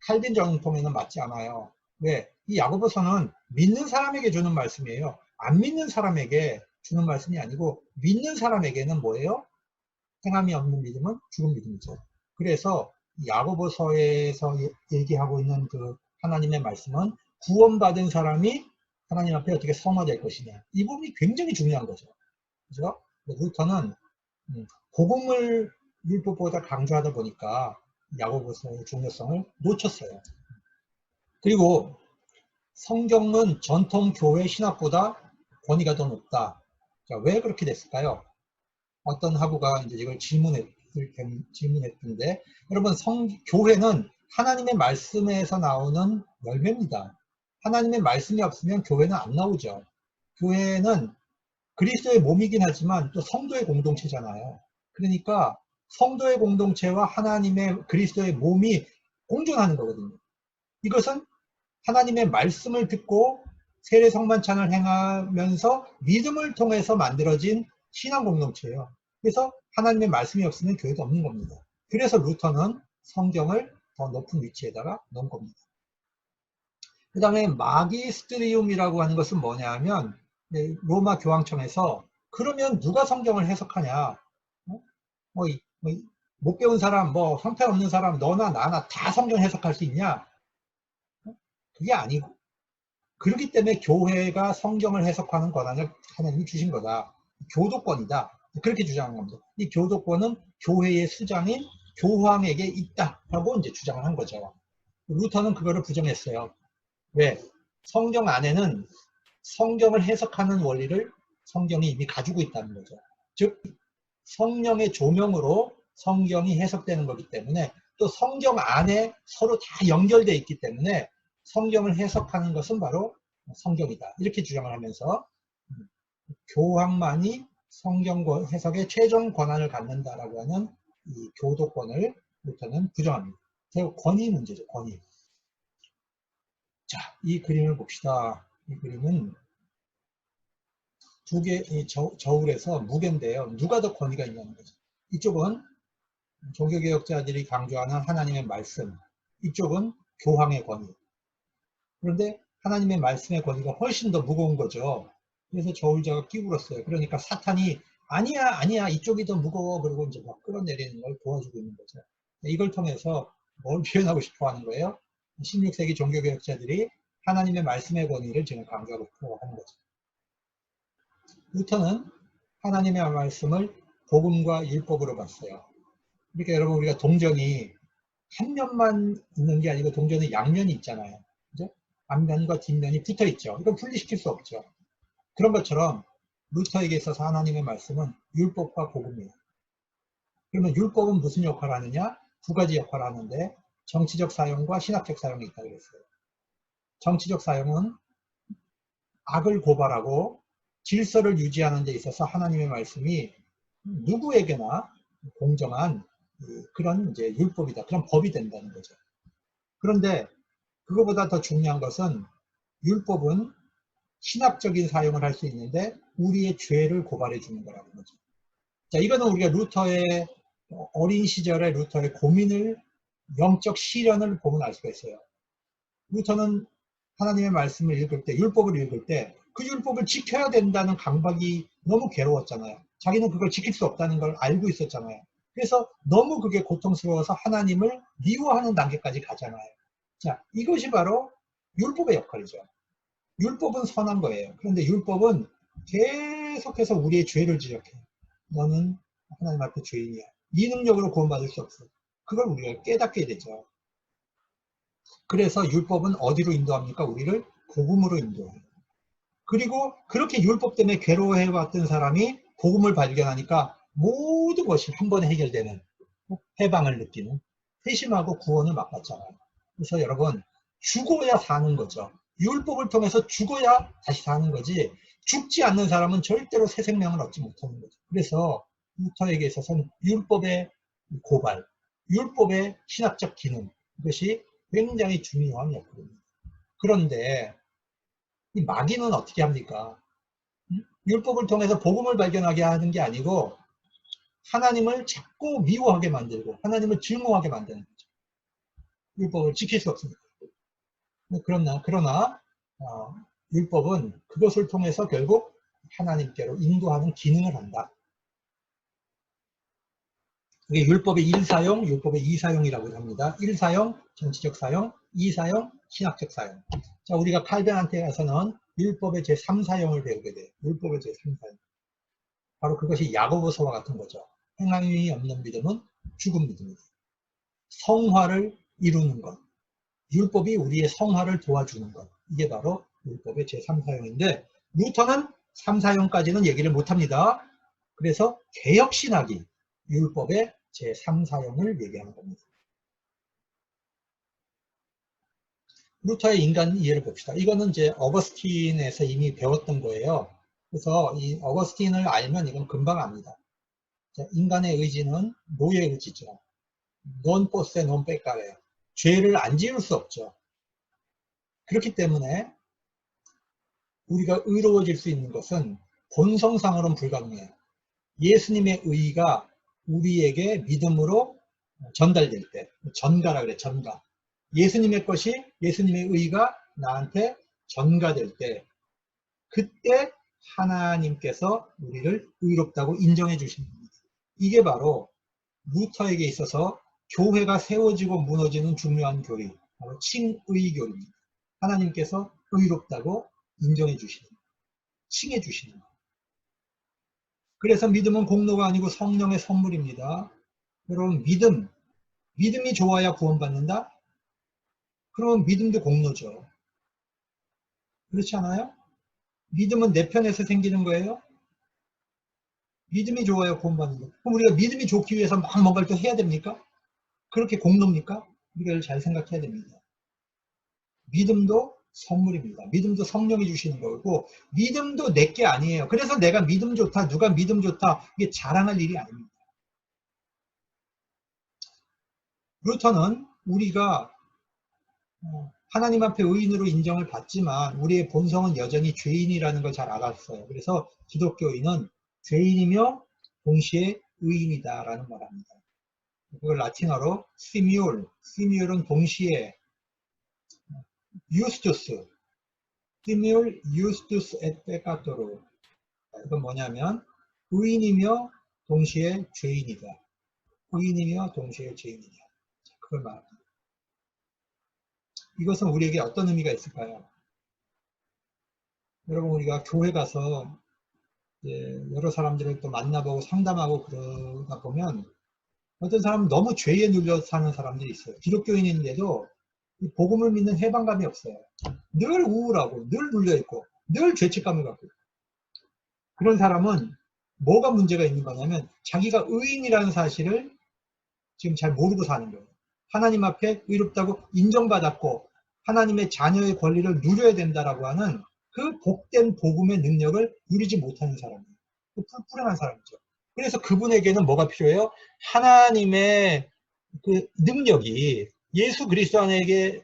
칼빈 정통에는 맞지 않아요. 왜? 이 야고보서는 믿는 사람에게 주는 말씀이에요. 안 믿는 사람에게 주는 말씀이 아니고 믿는 사람에게는 뭐예요? 행함이 없는 믿음은 죽은 믿음이죠. 그래서 야고보서에서 얘기하고 있는 그 하나님의 말씀은 구원받은 사람이 하나님 앞에 어떻게 성화될 것이냐. 이 부분이 굉장히 중요한 거죠. 그죠? 루터는 복음을 율법보다 강조하다 보니까 야고보서의 중요성을 놓쳤어요. 그리고 성경은 전통 교회 신학보다 권위가 더 높다. 자, 왜 그렇게 됐을까요? 어떤 학우가 이제 이걸 질문했던데, 여러분, 교회는 하나님의 말씀에서 나오는 열매입니다. 하나님의 말씀이 없으면 교회는 안 나오죠. 교회는 그리스도의 몸이긴 하지만 또 성도의 공동체잖아요. 그러니까 성도의 공동체와 하나님의 그리스도의 몸이 공존하는 거거든요. 이것은 하나님의 말씀을 듣고 세례 성만찬을 행하면서 믿음을 통해서 만들어진 신앙 공동체예요. 그래서 하나님의 말씀이 없으면 교회도 없는 겁니다. 그래서 루터는 성경을 더 높은 위치에다가 놓은 겁니다. 그 다음에 마기스트리움이라고 하는 것은 뭐냐 하면 로마 교황청에서 그러면 누가 성경을 해석하냐, 뭐, 못 배운 사람, 뭐 형편없는 사람 너나 나나 다 성경 해석할 수 있냐? 그게 아니고, 그렇기 때문에 교회가 성경을 해석하는 권한을 하나님이 주신 거다. 교도권이다. 그렇게 주장한 겁니다. 이 교도권은 교회의 수장인 교황에게 있다라고 이제 주장을 한 거죠. 루터는 그거를 부정했어요. 왜? 성경 안에는 성경을 해석하는 원리를 성경이 이미 가지고 있다는 거죠. 즉 성령의 조명으로 성경이 해석되는 거기 때문에, 또 성경 안에 서로 다 연결되어 있기 때문에 성경을 해석하는 것은 바로 성경이다. 이렇게 주장을 하면서 교황만이 성경 해석의 최종 권한을 갖는다라고 하는 이 교도권을 루터는 부정합니다. 그리고 권위 문제죠. 권위. 자, 이 그림을 봅시다. 이 그림은 두 개, 저울에서 무게인데요. 누가 더 권위가 있냐는 거죠. 이쪽은 종교개혁자들이 강조하는 하나님의 말씀, 이쪽은 교황의 권위. 그런데 하나님의 말씀의 권위가 훨씬 더 무거운 거죠. 그래서 저울자가 끼울었어요. 그러니까 사탄이 아니야, 아니야, 이쪽이 더 무거워. 그리고 이제 막 끌어내리는 걸 도와주고 있는 거죠. 이걸 통해서 뭘 표현하고 싶어 하는 거예요? 16세기 종교개혁자들이 하나님의 말씀의 권위를 지금 강조하고 하는 거죠. 루터는 하나님의 말씀을 복음과 율법으로 봤어요. 그러니까 여러분, 우리가 동전이 한 면만 있는 게 아니고 동전은 양면이 있잖아요. 그죠? 앞면과 뒷면이 붙어 있죠. 이건 분리시킬 수 없죠. 그런 것처럼 루터에게 있어서 하나님의 말씀은 율법과 복음이에요. 그러면 율법은 무슨 역할을 하느냐? 두 가지 역할을 하는데 정치적 사용과 신학적 사용이 있다고 그랬어요. 정치적 사용은 악을 고발하고 질서를 유지하는 데 있어서 하나님의 말씀이 누구에게나 공정한 그런 이제 율법이다. 그런 법이 된다는 거죠. 그런데 그거보다 더 중요한 것은 율법은 신학적인 사용을 할 수 있는데 우리의 죄를 고발해 주는 거라는 거죠. 자, 이거는 우리가 루터의 어린 시절의 루터의 고민을, 영적 시련을 보면 알 수가 있어요. 루터는 하나님의 말씀을 읽을 때, 율법을 읽을 때 그 율법을 지켜야 된다는 강박이 너무 괴로웠잖아요. 자기는 그걸 지킬 수 없다는 걸 알고 있었잖아요. 그래서 너무 그게 고통스러워서 하나님을 미워하는 단계까지 가잖아요. 자, 이것이 바로 율법의 역할이죠. 율법은 선한 거예요. 그런데 율법은 계속해서 우리의 죄를 지적해요. 너는 하나님 앞에 죄인이야. 네 능력으로 구원받을 수 없어. 그걸 우리가 깨닫게 되죠. 그래서 율법은 어디로 인도합니까? 우리를 복음으로 인도해요. 그리고 그렇게 율법 때문에 괴로워해왔던 사람이 복음을 발견하니까 모든 것이 한 번에 해결되는, 해방을 느끼는, 회심하고 구원을 맛봤잖아요. 그래서 여러분, 죽어야 사는 거죠. 율법을 통해서 죽어야 다시 사는 거지, 죽지 않는 사람은 절대로 새 생명을 얻지 못하는 거죠. 그래서 루터에게 있어서는 율법의 고발, 율법의 신학적 기능, 이것이 굉장히 중요한 역할입니다. 그런데 이 마귀는 어떻게 합니까? 율법을 통해서 복음을 발견하게 하는 게 아니고 하나님을 자꾸 미워하게 만들고 하나님을 증오하게 만드는 거죠. 율법을 지킬 수 없으니까. 그러나 율법은 그것을 통해서 결국 하나님께로 인도하는 기능을 한다. 이게 율법의 1사용, 율법의 2사용이라고 합니다. 1사용, 정치적 사용, 2사용, 신학적 사용. 자, 우리가 칼빈한테 가서는 율법의 제3사용을 배우게 돼요. 율법의 제3사용. 바로 그것이 야고보서와 같은 거죠. 행함이 없는 믿음은 죽은 믿음이다. 성화를 이루는 것. 율법이 우리의 성화를 도와주는 것. 이게 바로 율법의 제3사용인데 루터는 3사용까지는 얘기를 못합니다. 그래서 개혁신학이 율법의 제3사용을 얘기하는 겁니다. 루터의 인간 이해를 봅시다. 이거는 이제 어거스틴에서 이미 배웠던 거예요. 그래서 이 어거스틴을 알면 이건 금방 압니다. 자, 인간의 의지는 노예 의지죠. non posse non peccare. 죄를 안 지을 수 없죠. 그렇기 때문에 우리가 의로워질 수 있는 것은 본성상으로는 불가능해요. 예수님의 의가 우리에게 믿음으로 전달될 때, 전가라 그래, 전가. 예수님의 것이, 예수님의 의가 나한테 전가될 때, 그때 하나님께서 우리를 의롭다고 인정해 주시는 겁니다. 이게 바로 루터에게 있어서 교회가 세워지고 무너지는 중요한 교리, 바로 칭의교리입니다. 하나님께서 의롭다고 인정해 주시는, 칭해 주시는 것. 그래서 믿음은 공로가 아니고 성령의 선물입니다. 여러분, 믿음이 좋아야 구원받는다? 그러면 믿음도 공로죠. 그렇지 않아요? 믿음은 내 편에서 생기는 거예요? 믿음이 좋아야 구원받는다. 그럼 우리가 믿음이 좋기 위해서 막 뭔가를 또 해야 됩니까? 그렇게 공로입니까? 이걸 잘 생각해야 됩니다. 믿음도 선물입니다. 믿음도 성령이 주시는 거고, 믿음도 내게 아니에요. 그래서 내가 믿음 좋다, 누가 믿음 좋다, 이게 자랑할 일이 아닙니다. 루터는 우리가 하나님 앞에 의인으로 인정을 받지만 우리의 본성은 여전히 죄인이라는 걸 잘 알았어요. 그래서 기독교인은 죄인이며 동시에 의인이다 라는 말합니다. 그걸 라틴어로 시미올은 동시에 유스투스, 시미올 유스투스 et peccatorum. 이건 뭐냐면 의인이며 동시에 죄인이다. 의인이며 동시에 죄인이다. 그걸 말합니다. 이것은 우리에게 어떤 의미가 있을까요? 여러분, 우리가 교회 가서 여러 사람들을 또 만나보고 상담하고 그러다 보면 어떤 사람은 너무 죄에 눌려 사는 사람들이 있어요. 기독교인인데도 복음을 믿는 해방감이 없어요. 늘 우울하고 늘 눌려있고 늘 죄책감을 갖고 있고. 그런 사람은 뭐가 문제가 있는 거냐면 자기가 의인이라는 사실을 지금 잘 모르고 사는 거예요. 하나님 앞에 의롭다고 인정받았고 하나님의 자녀의 권리를 누려야 된다라고 하는 그 복된 복음의 능력을 누리지 못하는 사람이에요. 불행한 사람이죠. 그래서 그분에게는 뭐가 필요해요? 하나님의 그 능력이 예수 그리스도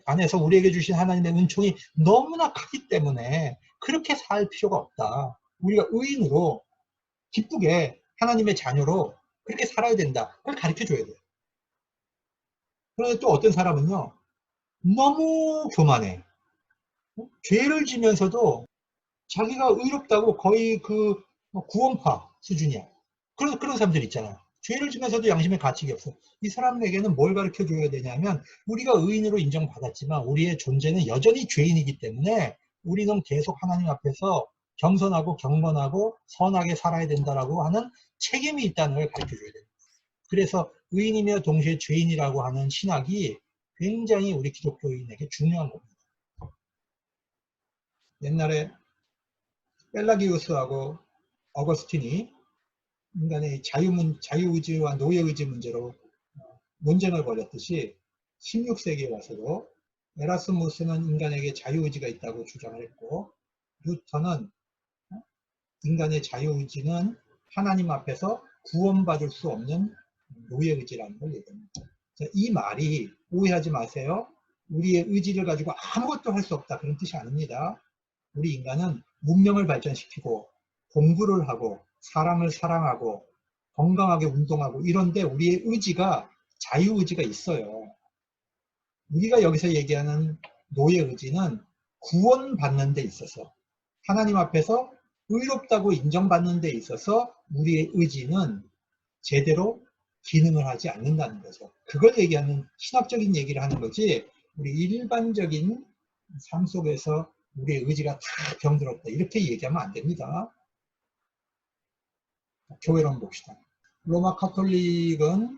안에서 우리에게 주신 하나님의 은총이 너무나 크기 때문에 그렇게 살 필요가 없다. 우리가 의인으로 기쁘게 하나님의 자녀로 그렇게 살아야 된다. 그걸 가르쳐 줘야 돼요. 그런데 또 어떤 사람은요, 너무 교만해. 죄를 지면서도 자기가 의롭다고 거의 그 구원파 수준이야. 그런 사람들 있잖아. 죄를 지면서도 양심의 가책이 없어. 이 사람에게는 뭘 가르쳐 줘야 되냐면 우리가 의인으로 인정받았지만 우리의 존재는 여전히 죄인이기 때문에 우리는 계속 하나님 앞에서 겸손하고 경건하고 선하게 살아야 된다라고 하는 책임이 있다는 걸 가르쳐 줘야 됩니다. 그래서 의인이며 동시에 죄인이라고 하는 신학이 굉장히 우리 기독교인에게 중요한 겁니다. 옛날에 펠라기우스하고 어거스틴이 인간의 자유의지와 노예의지 문제로 논쟁을 벌였듯이 16세기에 와서도 에라스무스는 인간에게 자유의지가 있다고 주장을 했고 루터는 인간의 자유의지는 하나님 앞에서 구원받을 수 없는 노예의지라는 걸 얘기합니다. 이 말이 오해하지 마세요. 우리의 의지를 가지고 아무것도 할 수 없다 그런 뜻이 아닙니다. 우리 인간은 문명을 발전시키고 공부를 하고 사람을 사랑하고 건강하게 운동하고 이런데 우리의 의지가 자유의지가 있어요. 우리가 여기서 얘기하는 노예의지는 구원받는 데 있어서 하나님 앞에서 의롭다고 인정받는 데 있어서 우리의 의지는 제대로 기능을 하지 않는다는 거죠. 그걸 얘기하는 신학적인 얘기를 하는 거지 우리 일반적인 삶 속에서 우리의 의지가 다 병들었다 이렇게 얘기하면 안 됩니다. 교회로 한번 봅시다. 로마 카톨릭은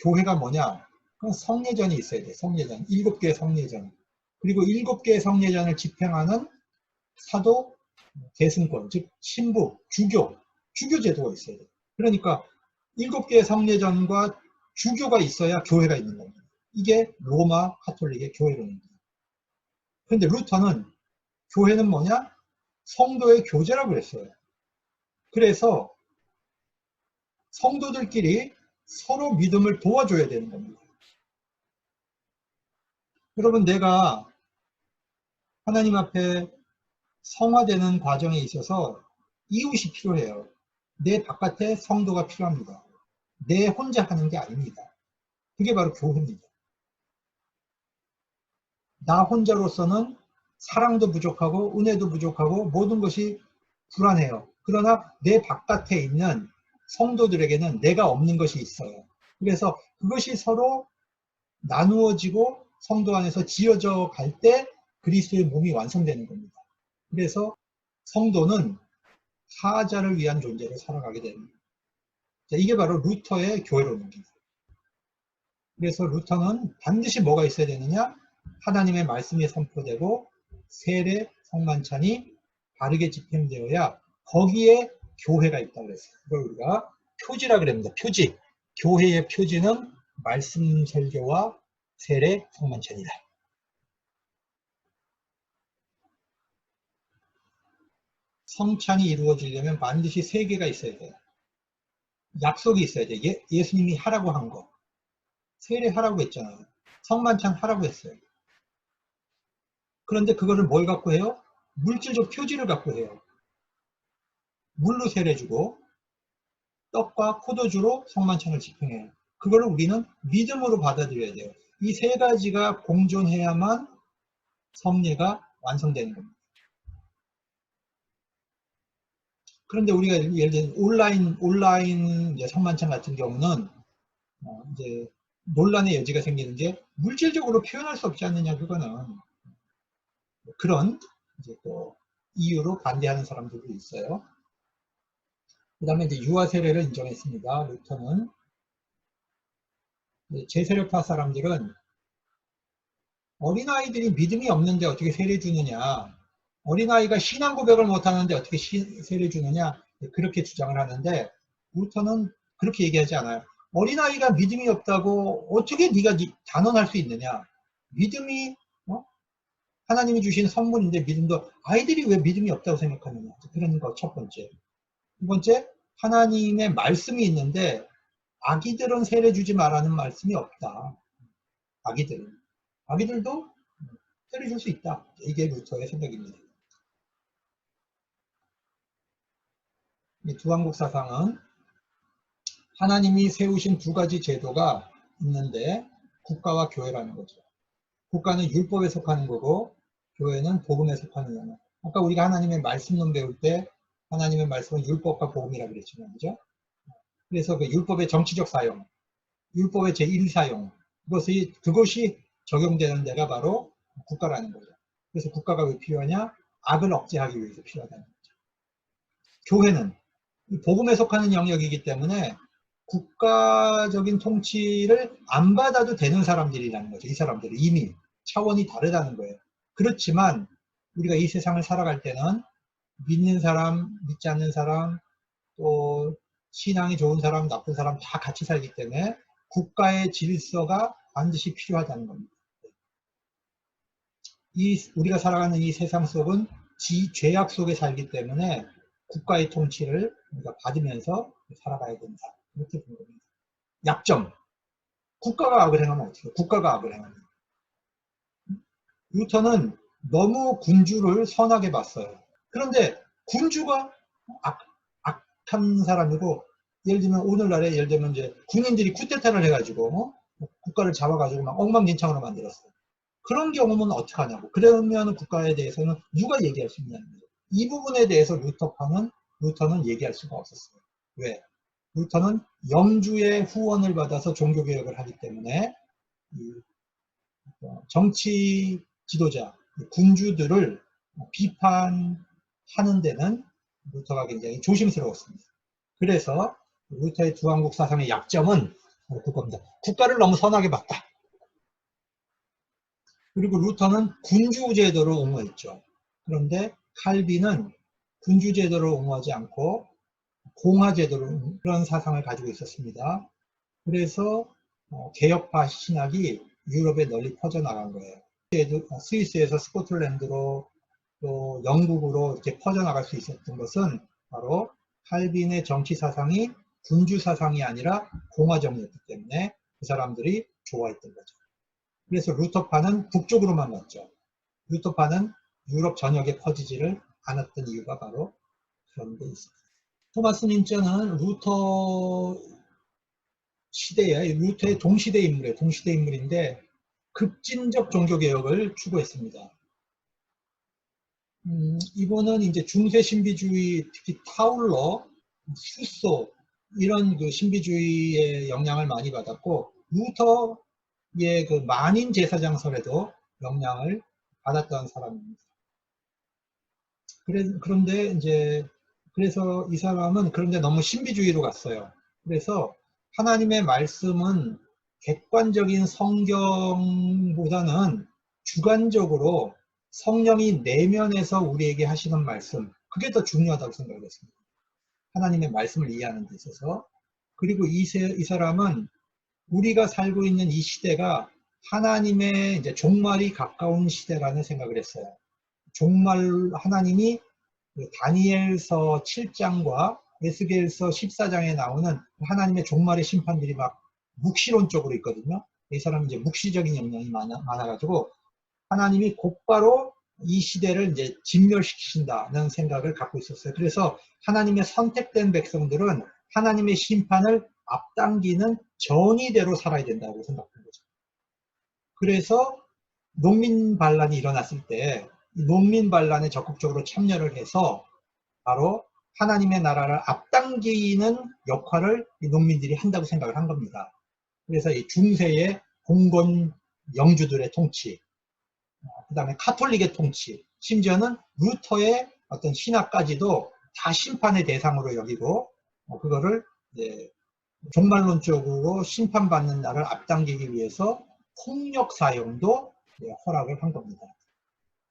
교회가 뭐냐? 성례전이 있어야 돼. 성례전. 7개의 성례전. 그리고 7개의 성례전을 집행하는 사도 계승권, 즉 신부, 주교 제도가 있어야 돼. 그러니까 7개의 성례전과 주교가 있어야 교회가 있는 겁니다. 이게 로마 카톨릭의 교회론입니다. 그런데 루터는 교회는 뭐냐? 성도의 교제라고 그랬어요. 그래서 성도들끼리 서로 믿음을 도와줘야 되는 겁니다. 여러분, 내가 하나님 앞에 성화되는 과정에 있어서 이웃이 필요해요. 내 바깥에 성도가 필요합니다. 내 혼자 하는 게 아닙니다. 그게 바로 교회입니다. 나 혼자로서는 사랑도 부족하고 은혜도 부족하고 모든 것이 불안해요. 그러나 내 바깥에 있는 성도들에게는 내가 없는 것이 있어요. 그래서 그것이 서로 나누어지고 성도 안에서 지어져 갈 때 그리스도의 몸이 완성되는 겁니다. 그래서 성도는 사자를 위한 존재로 살아가게 됩니다. 이게 바로 루터의 교회론입니다. 그래서 루터는 반드시 뭐가 있어야 되느냐? 하나님의 말씀이 선포되고 세례, 성만찬이 바르게 집행되어야 거기에 교회가 있다고 그랬어요. 그걸 우리가 표지라 그럽니다. 표지. 교회의 표지는 말씀 설교와 세례, 성만찬이다. 성찬이 이루어지려면 반드시 세 개가 있어야 돼요. 약속이 있어야 돼요. 예수님이 하라고 한 거. 세례 하라고 했잖아요. 성만찬 하라고 했어요. 그런데 그거를 뭘 갖고 해요? 물질적 표지를 갖고 해요. 물로 세례 주고 떡과 포도주로 성만찬을 집행해요. 그거를 우리는 믿음으로 받아들여야 돼요. 이 세 가지가 공존해야만 섭례가 완성되는 겁니다. 그런데 우리가 예를 들면 온라인 성만찬 같은 경우는 이제 논란의 여지가 생기는 게 물질적으로 표현할 수 없지 않느냐, 그거는. 그런 이제 또 이유로 반대하는 사람들도 있어요. 그 다음에 이제 유아 세례를 인정했습니다. 루터는. 제세례파 사람들은 어린아이들이 믿음이 없는데 어떻게 세례 주느냐, 어린아이가 신앙 고백을 못하는데 어떻게 세례 주느냐, 그렇게 주장을 하는데 루터는 그렇게 얘기하지 않아요. 어린아이가 믿음이 없다고 어떻게 네가 단언할 수 있느냐. 믿음이 하나님이 주신 선물인데 믿음도, 아이들이 왜 믿음이 없다고 생각하느냐. 그런 거 첫 번째. 두 번째, 하나님의 말씀이 있는데 아기들은 세례 주지 말라는 말씀이 없다. 아기들도 세례 줄 수 있다. 이게 루터의 생각입니다. 이 두한국 사상은 하나님이 세우신 두 가지 제도가 있는데 국가와 교회라는 거죠. 국가는 율법에 속하는 거고 교회는 복음에 속하는 거예요. 아까 우리가 하나님의 말씀론 배울 때 하나님의 말씀은 율법과 복음이라고 그랬잖아요. 그죠? 그래서 그 율법의 정치적 사용, 율법의 제1사용, 그것이 적용되는 데가 바로 국가라는 거죠. 그래서 국가가 왜 필요하냐? 악을 억제하기 위해서 필요하다는 거죠. 교회는 복음에 속하는 영역이기 때문에 국가적인 통치를 안 받아도 되는 사람들이라는 거죠. 이 사람들은 이미 차원이 다르다는 거예요. 그렇지만 우리가 이 세상을 살아갈 때는 믿는 사람, 믿지 않는 사람, 또 신앙이 좋은 사람, 나쁜 사람 다 같이 살기 때문에 국가의 질서가 반드시 필요하다는 겁니다. 우리가 살아가는 이 세상 속은 죄악 속에 살기 때문에 국가의 통치를 우리가 받으면서 살아가야 된다. 이렇게 본 겁니다. 약점. 국가가 악을 행하면 어떻게 해요? 국가가 악을 행합니다. 루터는 너무 군주를 선하게 봤어요. 그런데 군주가 악한 사람이고, 예를 들면 오늘날에 예를 들면 이제 군인들이 쿠데타를 해가지고 국가를 잡아가지고 막 엉망진창으로 만들었어요. 그런 경우는 어떻게 하냐고. 그러면 국가에 대해서는 누가 얘기할 수 있냐는 거죠. 이 부분에 대해서 루터는 얘기할 수가 없었어요. 왜? 루터는 영주의 후원을 받아서 종교개혁을 하기 때문에 정치 지도자, 군주들을 비판하는 데는 루터가 굉장히 조심스러웠습니다. 그래서 루터의 두한국 사상의 약점은 그겁니다. 국가를 너무 선하게 봤다. 그리고 루터는 군주제도를 옹호했죠. 그런데 칼빈은 군주제도를 옹호하지 않고 공화제도를, 그런 사상을 가지고 있었습니다. 그래서 개혁파 신학이 유럽에 널리 퍼져나간 거예요. 스위스에서 스코틀랜드로 또 영국으로 이렇게 퍼져나갈 수 있었던 것은 바로 칼빈의 정치 사상이 군주 사상이 아니라 공화정이었기 때문에 그 사람들이 좋아했던 거죠. 그래서 루터파는 북쪽으로만 갔죠. 루터파는 유럽 전역에 퍼지지를 않았던 이유가 바로 그런 데 있습니다. 토마스 민저는 루터 시대에, 루터의 동시대 인물인데 급진적 종교개혁을 추구했습니다. 이분은 이제 중세 신비주의, 특히 타울러, 수소 이런 그 신비주의의 영향을 많이 받았고 루터의 그 만인 제사장설에도 영향을 받았던 사람입니다. 그런데 이제 그래서 이 사람은 그런데 너무 신비주의로 갔어요. 그래서 하나님의 말씀은 객관적인 성경보다는 주관적으로 성령이 내면에서 우리에게 하시는 말씀, 그게 더 중요하다고 생각했습니다. 하나님의 말씀을 이해하는 데 있어서. 그리고 이 사람은 우리가 살고 있는 이 시대가 하나님의 이제 종말이 가까운 시대라는 생각을 했어요. 하나님이 다니엘서 7장과 에스겔서 14장에 나오는 하나님의 종말의 심판들이 막 묵시론적으로 있거든요. 이 사람은 이제 묵시적인 영향이 많아가지고 하나님이 곧바로 이 시대를 이제 진멸시키신다는 생각을 갖고 있었어요. 그래서 하나님의 선택된 백성들은 하나님의 심판을 앞당기는 전이대로 살아야 된다고 생각한 거죠. 그래서 농민 반란이 일어났을 때 농민 반란에 적극적으로 참여를 해서 바로 하나님의 나라를 앞당기는 역할을 이 농민들이 한다고 생각을 한 겁니다. 그래서 이 중세의 봉건 영주들의 통치, 그 다음에 카톨릭의 통치, 심지어는 루터의 어떤 신학까지도 다 심판의 대상으로 여기고 그거를 종말론적으로 심판받는 날을 앞당기기 위해서 폭력 사용도 허락을 한 겁니다.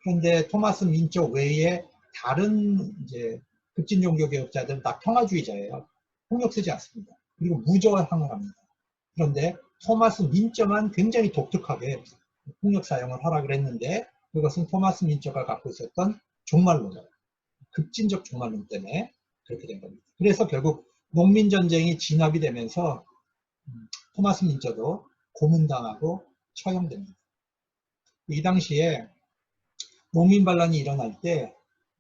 그런데 토마스 민처 외에 다른 이제 급진 종교 개혁자들은 다 평화주의자예요. 폭력 쓰지 않습니다. 그리고 무저항을 합니다. 그런데 토마스 민처만 굉장히 독특하게 폭력 사용을 허락을 했는데 그것은 토마스 민처가 갖고 있었던 종말론, 급진적 종말론 때문에 그렇게 된 겁니다. 그래서 결국 농민전쟁이 진압이 되면서 토마스 민처도 고문당하고 처형됩니다. 이 당시에 농민반란이 일어날 때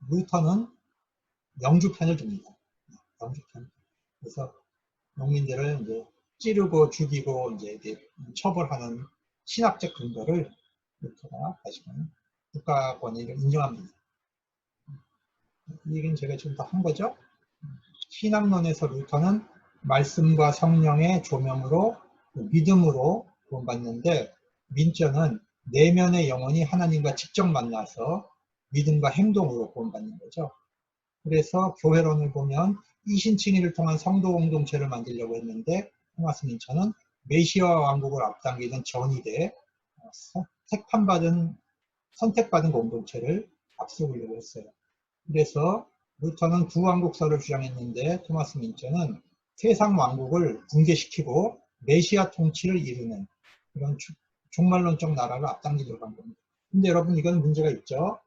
루터는 영주편을 듭니다. 영주편. 그래서 농민들을 이제 찌르고 죽이고 이제 처벌하는 신학적 근거를 루터가 다시금 국가 권위를 인정합니다. 이 얘기는 제가 지금 다 한 거죠. 신학론에서 루터는 말씀과 성령의 조명으로 믿음으로 구원받는데 민저는 내면의 영혼이 하나님과 직접 만나서 믿음과 행동으로 구원받는 거죠. 그래서 교회론을 보면 이신칭의를 통한 성도 공동체를 만들려고 했는데 토마스 민처는 메시아 왕국을 앞당기는 전이대 선택받은 공동체를 앞세우려고 했어요. 그래서 루터는 구왕국설을 주장했는데 토마스 민처는 세상 왕국을 붕괴시키고 메시아 통치를 이루는 그런 종말론적 나라를 앞당기려고 한 겁니다. 근데 여러분 이건 문제가 있죠.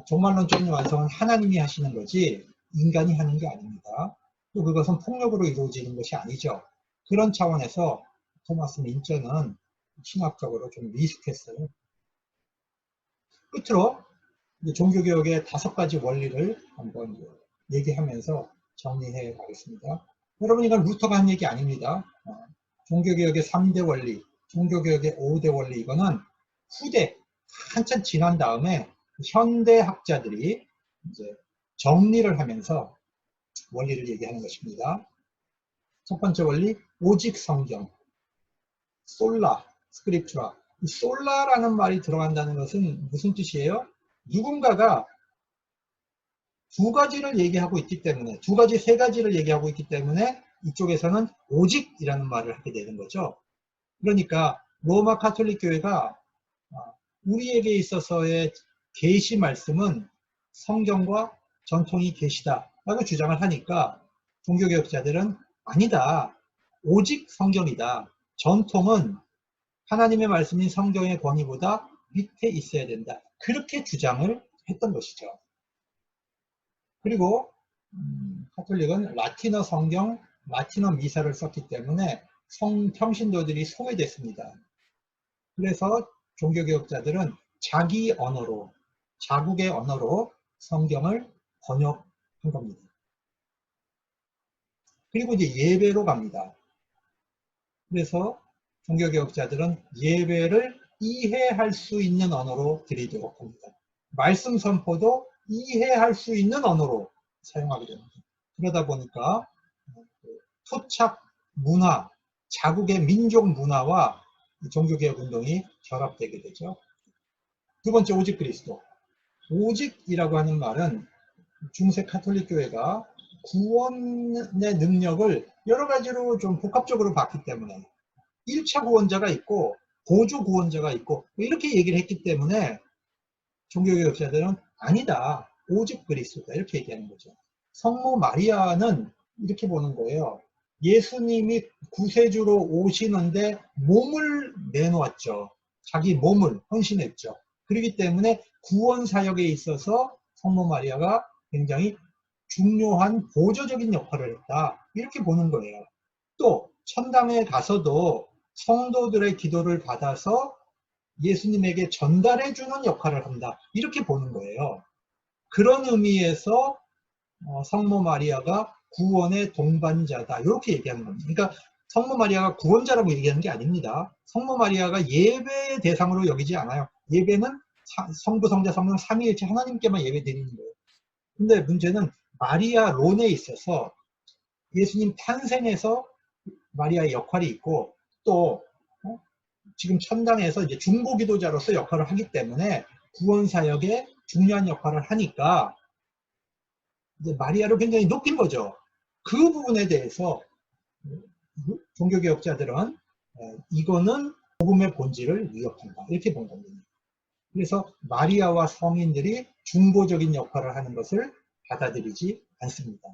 종말론적인 완성은 하나님이 하시는 거지 인간이 하는 게 아닙니다. 또 그것은 폭력으로 이루어지는 것이 아니죠. 그런 차원에서 토마스 민처는 신학적으로 좀 미숙했어요. 끝으로 종교개혁의 5가지 원리를 한번 얘기하면서 정리해 가겠습니다. 여러분 이건 루터가 한 얘기 아닙니다. 종교개혁의 3대 원리, 종교개혁의 5대 원리 이거는 후대 한참 지난 다음에 현대학자들이 이제 정리를 하면서 원리를 얘기하는 것입니다. 첫 번째 원리, 오직 성경, 솔라, 스크립투라. 이 솔라라는 말이 들어간다는 것은 무슨 뜻이에요? 누군가가 2가지를 얘기하고 있기 때문에 2가지, 3가지를 얘기하고 있기 때문에 이쪽에서는 오직이라는 말을 하게 되는 거죠. 그러니까 로마 카톨릭 교회가 우리에게 있어서의 계시 말씀은 성경과 전통이 계시다라고 주장을 하니까 종교개혁자들은 아니다. 오직 성경이다. 전통은 하나님의 말씀인 성경의 권위보다 밑에 있어야 된다. 그렇게 주장을 했던 것이죠. 그리고 가톨릭은 라틴어 성경, 라틴어 미사를 썼기 때문에 평신도들이 소외됐습니다. 그래서 종교개혁자들은 자기 언어로, 자국의 언어로 성경을 번역한 겁니다. 그리고 이제 예배로 갑니다. 그래서 종교개혁자들은 예배를 이해할 수 있는 언어로 드리도록 합니다. 말씀 선포도 이해할 수 있는 언어로 사용하게 됩니다. 그러다 보니까 토착 문화, 자국의 민족 문화와 종교개혁 운동이 결합되게 되죠. 두 번째, 오직 그리스도. 오직이라고 하는 말은 중세 카톨릭 교회가 구원의 능력을 여러 가지로 좀 복합적으로 봤기 때문에 1차 구원자가 있고 보조 구원자가 있고 이렇게 얘기를 했기 때문에 종교개혁자들은 아니다, 오직 그리스도다, 이렇게 얘기하는 거죠. 성모 마리아는 이렇게 보는 거예요. 예수님이 구세주로 오시는데 몸을 내놓았죠. 자기 몸을 헌신했죠. 그렇기 때문에 구원 사역에 있어서 성모 마리아가 굉장히 중요한 보조적인 역할을 했다, 이렇게 보는 거예요. 또 천당에 가서도 성도들의 기도를 받아서 예수님에게 전달해주는 역할을 한다, 이렇게 보는 거예요. 그런 의미에서 성모 마리아가 구원의 동반자다, 이렇게 얘기하는 겁니다. 그러니까 성모 마리아가 구원자라고 얘기하는 게 아닙니다. 성모 마리아가 예배의 대상으로 여기지 않아요. 예배는 성부, 성자, 성령 삼위일체 하나님께만 예배 드리는 거예요. 근데 문제는 마리아론에 있어서 예수님 탄생에서 마리아의 역할이 있고, 또 지금 천당에서 이제 중보기도자로서 역할을 하기 때문에 구원 사역에 중요한 역할을 하니까 이제 마리아를 굉장히 높인 거죠. 그 부분에 대해서 종교개혁자들은 이거는 복음의 본질을 위협한다, 이렇게 본 겁니다. 그래서 마리아와 성인들이 중보적인 역할을 하는 것을 받아들이지 않습니다.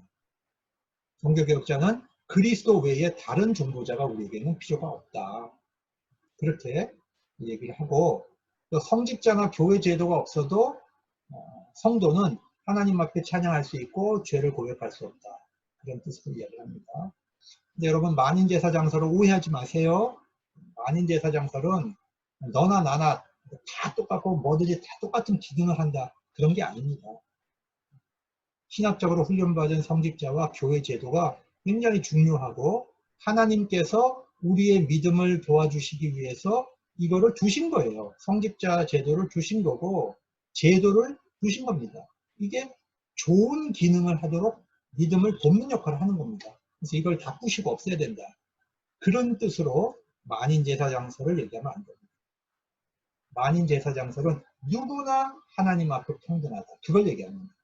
종교개혁자는 그리스도 외에 다른 중보자가 우리에게는 필요가 없다, 그렇게 얘기를 하고, 또 성직자나 교회 제도가 없어도 성도는 하나님 앞에 찬양할 수 있고 죄를 고백할 수 없다, 그런 뜻으로 이야기를 합니다. 근데 여러분, 만인제사장설을 오해하지 마세요. 만인제사장설은 너나 나나 다 똑같고 뭐든지 다 똑같은 기능을 한다, 그런 게 아닙니다. 신학적으로 훈련받은 성직자와 교회 제도가 굉장히 중요하고, 하나님께서 우리의 믿음을 도와주시기 위해서 이거를 주신 거예요. 성직자 제도를 주신 거고 제도를 주신 겁니다. 이게 좋은 기능을 하도록 믿음을 돕는 역할을 하는 겁니다. 그래서 이걸 다 부시고 없애야 된다, 그런 뜻으로 만인제사장설을 얘기하면 안 됩니다. 만인제사장설은 누구나 하나님 앞에 평등하다, 그걸 얘기합니다.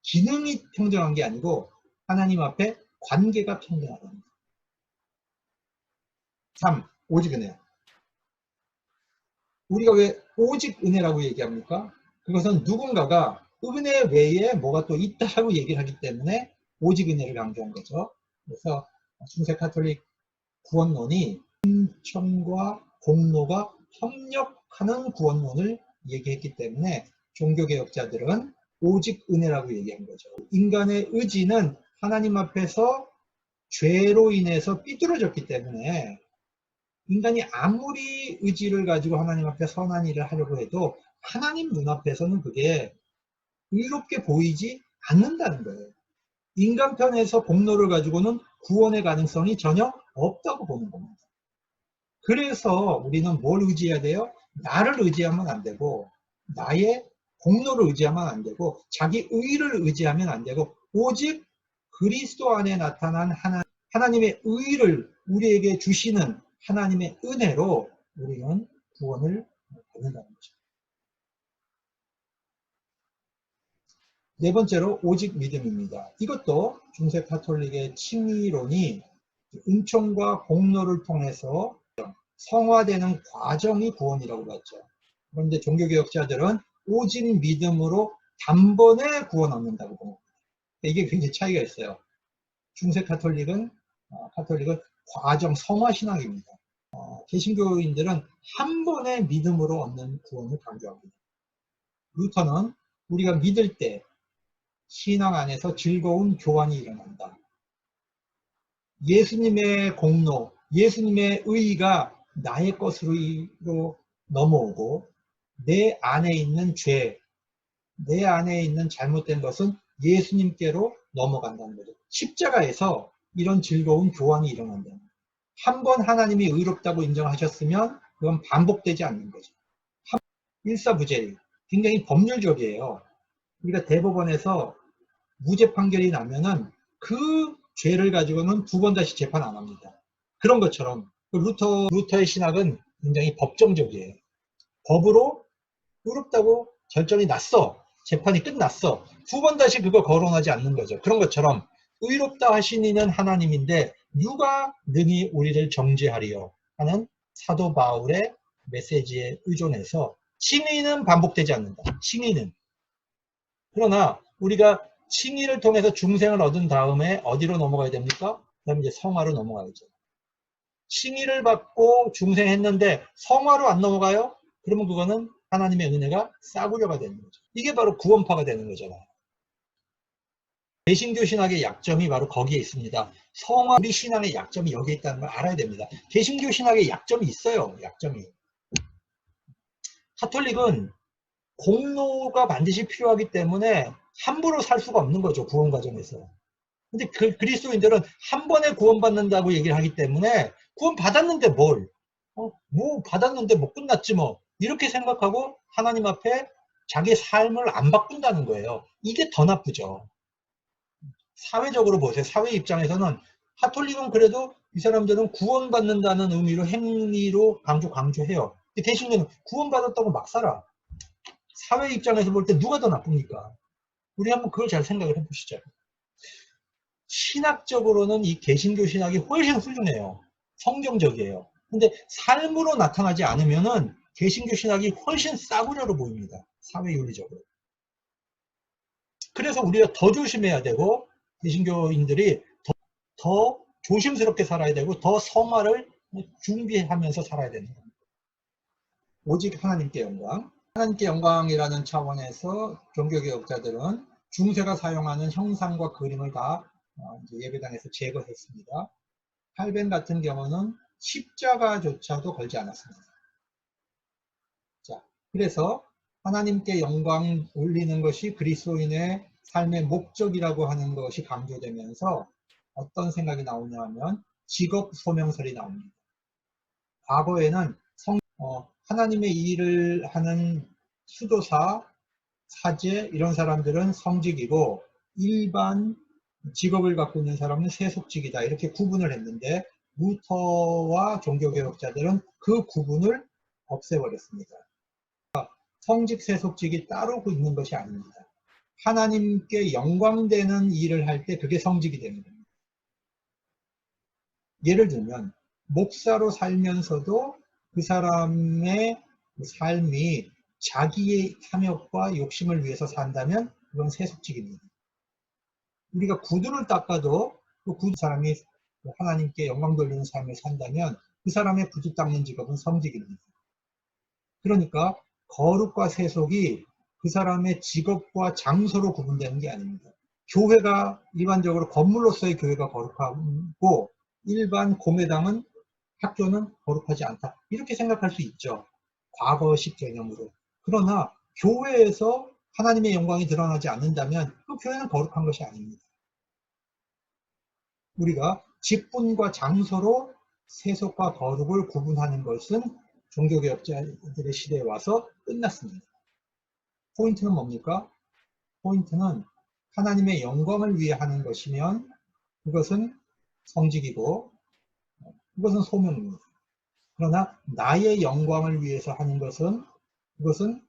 기능이 평등한 게 아니고 하나님 앞에 관계가 평등하답니다. 3. 오직 은혜. 우리가 왜 오직 은혜라고 얘기합니까? 그것은 누군가가 은혜 외에 뭐가 또 있다라고 얘기를 하기 때문에 오직 은혜를 강조한 거죠. 그래서 중세 카톨릭 구원론이 은총과 공로가 협력하는 구원론을 얘기했기 때문에 종교개혁자들은 오직 은혜라고 얘기한 거죠. 인간의 의지는 하나님 앞에서 죄로 인해서 삐뚤어졌기 때문에 인간이 아무리 의지를 가지고 하나님 앞에 선한 일을 하려고 해도 하나님 눈앞에서는 그게 의롭게 보이지 않는다는 거예요. 인간 편에서 공로를 가지고는 구원의 가능성이 전혀 없다고 보는 겁니다. 그래서 우리는 뭘 의지해야 돼요? 나를 의지하면 안 되고, 나의 공로를 의지하면 안 되고, 자기 의를 의지하면 안 되고, 오직 그리스도 안에 나타난 하나님의 의를 우리에게 주시는 하나님의 은혜로 우리는 구원을 받는다는 거죠. 네 번째로 오직 믿음입니다. 이것도 중세 카톨릭의 칭의론이 은총과 공로를 통해서 성화되는 과정이 구원이라고 봤죠. 그런데 종교개혁자들은 오직 믿음으로 단번에 구원 얻는다고 봅니다. 이게 굉장히 차이가 있어요. 중세 카톨릭은 과정 성화신앙입니다. 개신교인들은 한 번의 믿음으로 얻는 구원을 강조합니다. 루터는 우리가 믿을 때 신앙 안에서 즐거운 교환이 일어난다. 예수님의 공로, 예수님의 의의가 나의 것으로 넘어오고 내 안에 있는 죄, 내 안에 있는 잘못된 것은 예수님께로 넘어간다는 거죠. 십자가에서 이런 즐거운 교환이 일어난다는 거죠. 한 번 하나님이 의롭다고 인정하셨으면 그건 반복되지 않는 거죠. 일사부재리, 굉장히 법률적이에요. 우리가 대법원에서 무죄 판결이 나면은 그 죄를 가지고는 두 번 다시 재판 안 합니다. 그런 것처럼 루터의 신학은 굉장히 법정적이에요. 법으로 의롭다고 결정이 났어. 재판이 끝났어. 두 번 다시 그거 거론하지 않는 거죠. 그런 것처럼 의롭다 하신 이는 하나님인데 누가 능히 우리를 정죄하리요 하는 사도 바울의 메시지에 의존해서 칭의는 반복되지 않는다. 칭의는. 그러나 우리가 칭의를 통해서 중생을 얻은 다음에 어디로 넘어가야 됩니까? 그다음에 이제 성화로 넘어가야죠. 칭의를 받고 중생했는데 성화로 안 넘어가요? 그러면 그거는 하나님의 은혜가 싸구려가 되는 거죠. 이게 바로 구원파가 되는 거잖아요. 개신교 신학의 약점이 바로 거기에 있습니다. 성화, 우리 신앙의 약점이 여기에 있다는 걸 알아야 됩니다. 개신교 신학의 약점이 있어요. 약점이. 카톨릭은 공로가 반드시 필요하기 때문에 함부로 살 수가 없는 거죠. 구원 과정에서. 근데 그리스도인들은 한 번에 구원받는다고 얘기를 하기 때문에 구원 받았는데 뭘? 뭐 받았는데 뭐 끝났지 뭐. 이렇게 생각하고 하나님 앞에 자기 삶을 안 바꾼다는 거예요. 이게 더 나쁘죠. 사회적으로 보세요. 사회 입장에서는 카톨릭은 그래도 이 사람들은 구원받는다는 의미로 행위로 강조해요. 대신에 구원받았다고 막 살아. 사회 입장에서 볼 때 누가 더 나쁩니까? 우리 한번 그걸 잘 생각을 해보시죠. 신학적으로는 이 개신교 신학이 훨씬 훌륭해요. 성경적이에요. 근데 삶으로 나타나지 않으면은 개신교 신학이 훨씬 싸구려로 보입니다. 사회윤리적으로. 그래서 우리가 더 조심해야 되고 개신교인들이 더 조심스럽게 살아야 되고 더 성화를 준비하면서 살아야 되는 겁니다. 오직 하나님께 영광. 하나님께 영광이라는 차원에서 종교개혁자들은 중세가 사용하는 형상과 그림을 다 예배당에서 제거했습니다. 칼벤 같은 경우는 십자가조차도 걸지 않았습니다. 자, 그래서 하나님께 영광 올리는 것이 그리스도인의 삶의 목적이라고 하는 것이 강조되면서 어떤 생각이 나오냐 하면 직업 소명설이 나옵니다. 과거에는 하나님의 일을 하는 수도사, 사제 이런 사람들은 성직이고 일반 직업을 갖고 있는 사람은 세속직이다 이렇게 구분을 했는데 루터와 종교개혁자들은 그 구분을 없애버렸습니다. 성직, 세속직이 따로 있는 것이 아닙니다. 하나님께 영광되는 일을 할 때 그게 성직이 되는 겁니다. 예를 들면 목사로 살면서도 그 사람의 삶이 자기의 탐욕과 욕심을 위해서 산다면 그건 세속직입니다. 우리가 구두를 닦아도 그 구두 사람이 하나님께 영광 돌리는 삶을 산다면 그 사람의 구두 닦는 직업은 성직입니다. 그러니까 거룩과 세속이 그 사람의 직업과 장소로 구분되는 게 아닙니다. 교회가 일반적으로 건물로서의 교회가 거룩하고 일반 공회당은 학교는 거룩하지 않다. 이렇게 생각할 수 있죠. 과거식 개념으로. 그러나 교회에서 하나님의 영광이 드러나지 않는다면 그 교회는 거룩한 것이 아닙니다. 우리가 직분과 장소로 세속과 거룩을 구분하는 것은 종교개혁자들의 시대에 와서 끝났습니다. 포인트는 뭡니까? 포인트는 하나님의 영광을 위해 하는 것이면 그것은 성직이고 그것은 소명입니다. 그러나 나의 영광을 위해서 하는 것은 그것은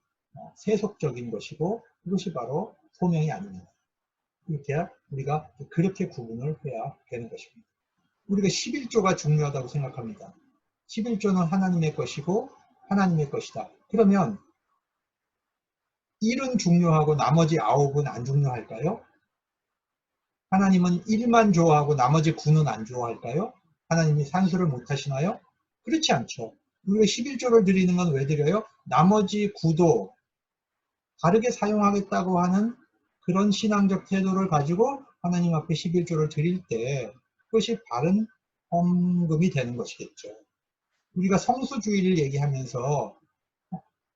세속적인 것이고 그것이 바로 소명이 아닙니다. 이렇게 우리가 그렇게 구분을 해야 되는 것입니다. 우리가 11조가 중요하다고 생각합니다. 11조는 하나님의 것이고 하나님의 것이다. 그러면 1은 중요하고 나머지 9은 안 중요할까요? 하나님은 1만 좋아하고 나머지 9는 안 좋아할까요? 하나님이 산수를 못 하시나요? 그렇지 않죠. 우리가 11조를 드리는 건 왜 드려요? 나머지 9도 바르게 사용하겠다고 하는 그런 신앙적 태도를 가지고 하나님 앞에 11조를 드릴 때 그것이 바른 헌금이 되는 것이겠죠. 우리가 성수주의를 얘기하면서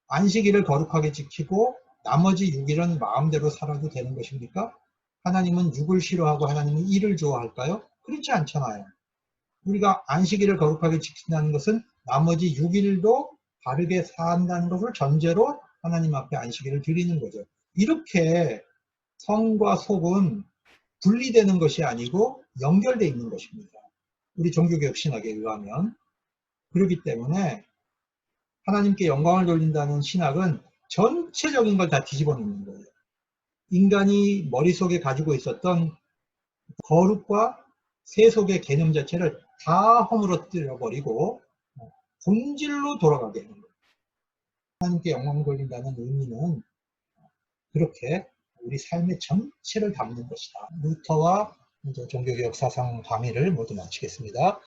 안식일을 거룩하게 지키고 나머지 6일은 마음대로 살아도 되는 것입니까? 하나님은 6을 싫어하고 하나님은 1을 좋아할까요? 그렇지 않잖아요. 우리가 안식일을 거룩하게 지킨다는 것은 나머지 6일도 바르게 산다는 것을 전제로 하나님 앞에 안식일을 드리는 거죠. 이렇게 성과 속은 분리되는 것이 아니고 연결되어 있는 것입니다. 우리 종교개혁 신학에 의하면. 그렇기 때문에 하나님께 영광을 돌린다는 신학은 전체적인 걸 다 뒤집어 놓는 거예요. 인간이 머릿속에 가지고 있었던 거룩과 세속의 개념 자체를 다 허물어뜨려 버리고 본질로 돌아가게 하는 거예요. 하나님께 영광을 돌린다는 의미는 그렇게 우리 삶의 전체를 담는 것이다. 루터와 종교개혁 사상 강의를 모두 마치겠습니다.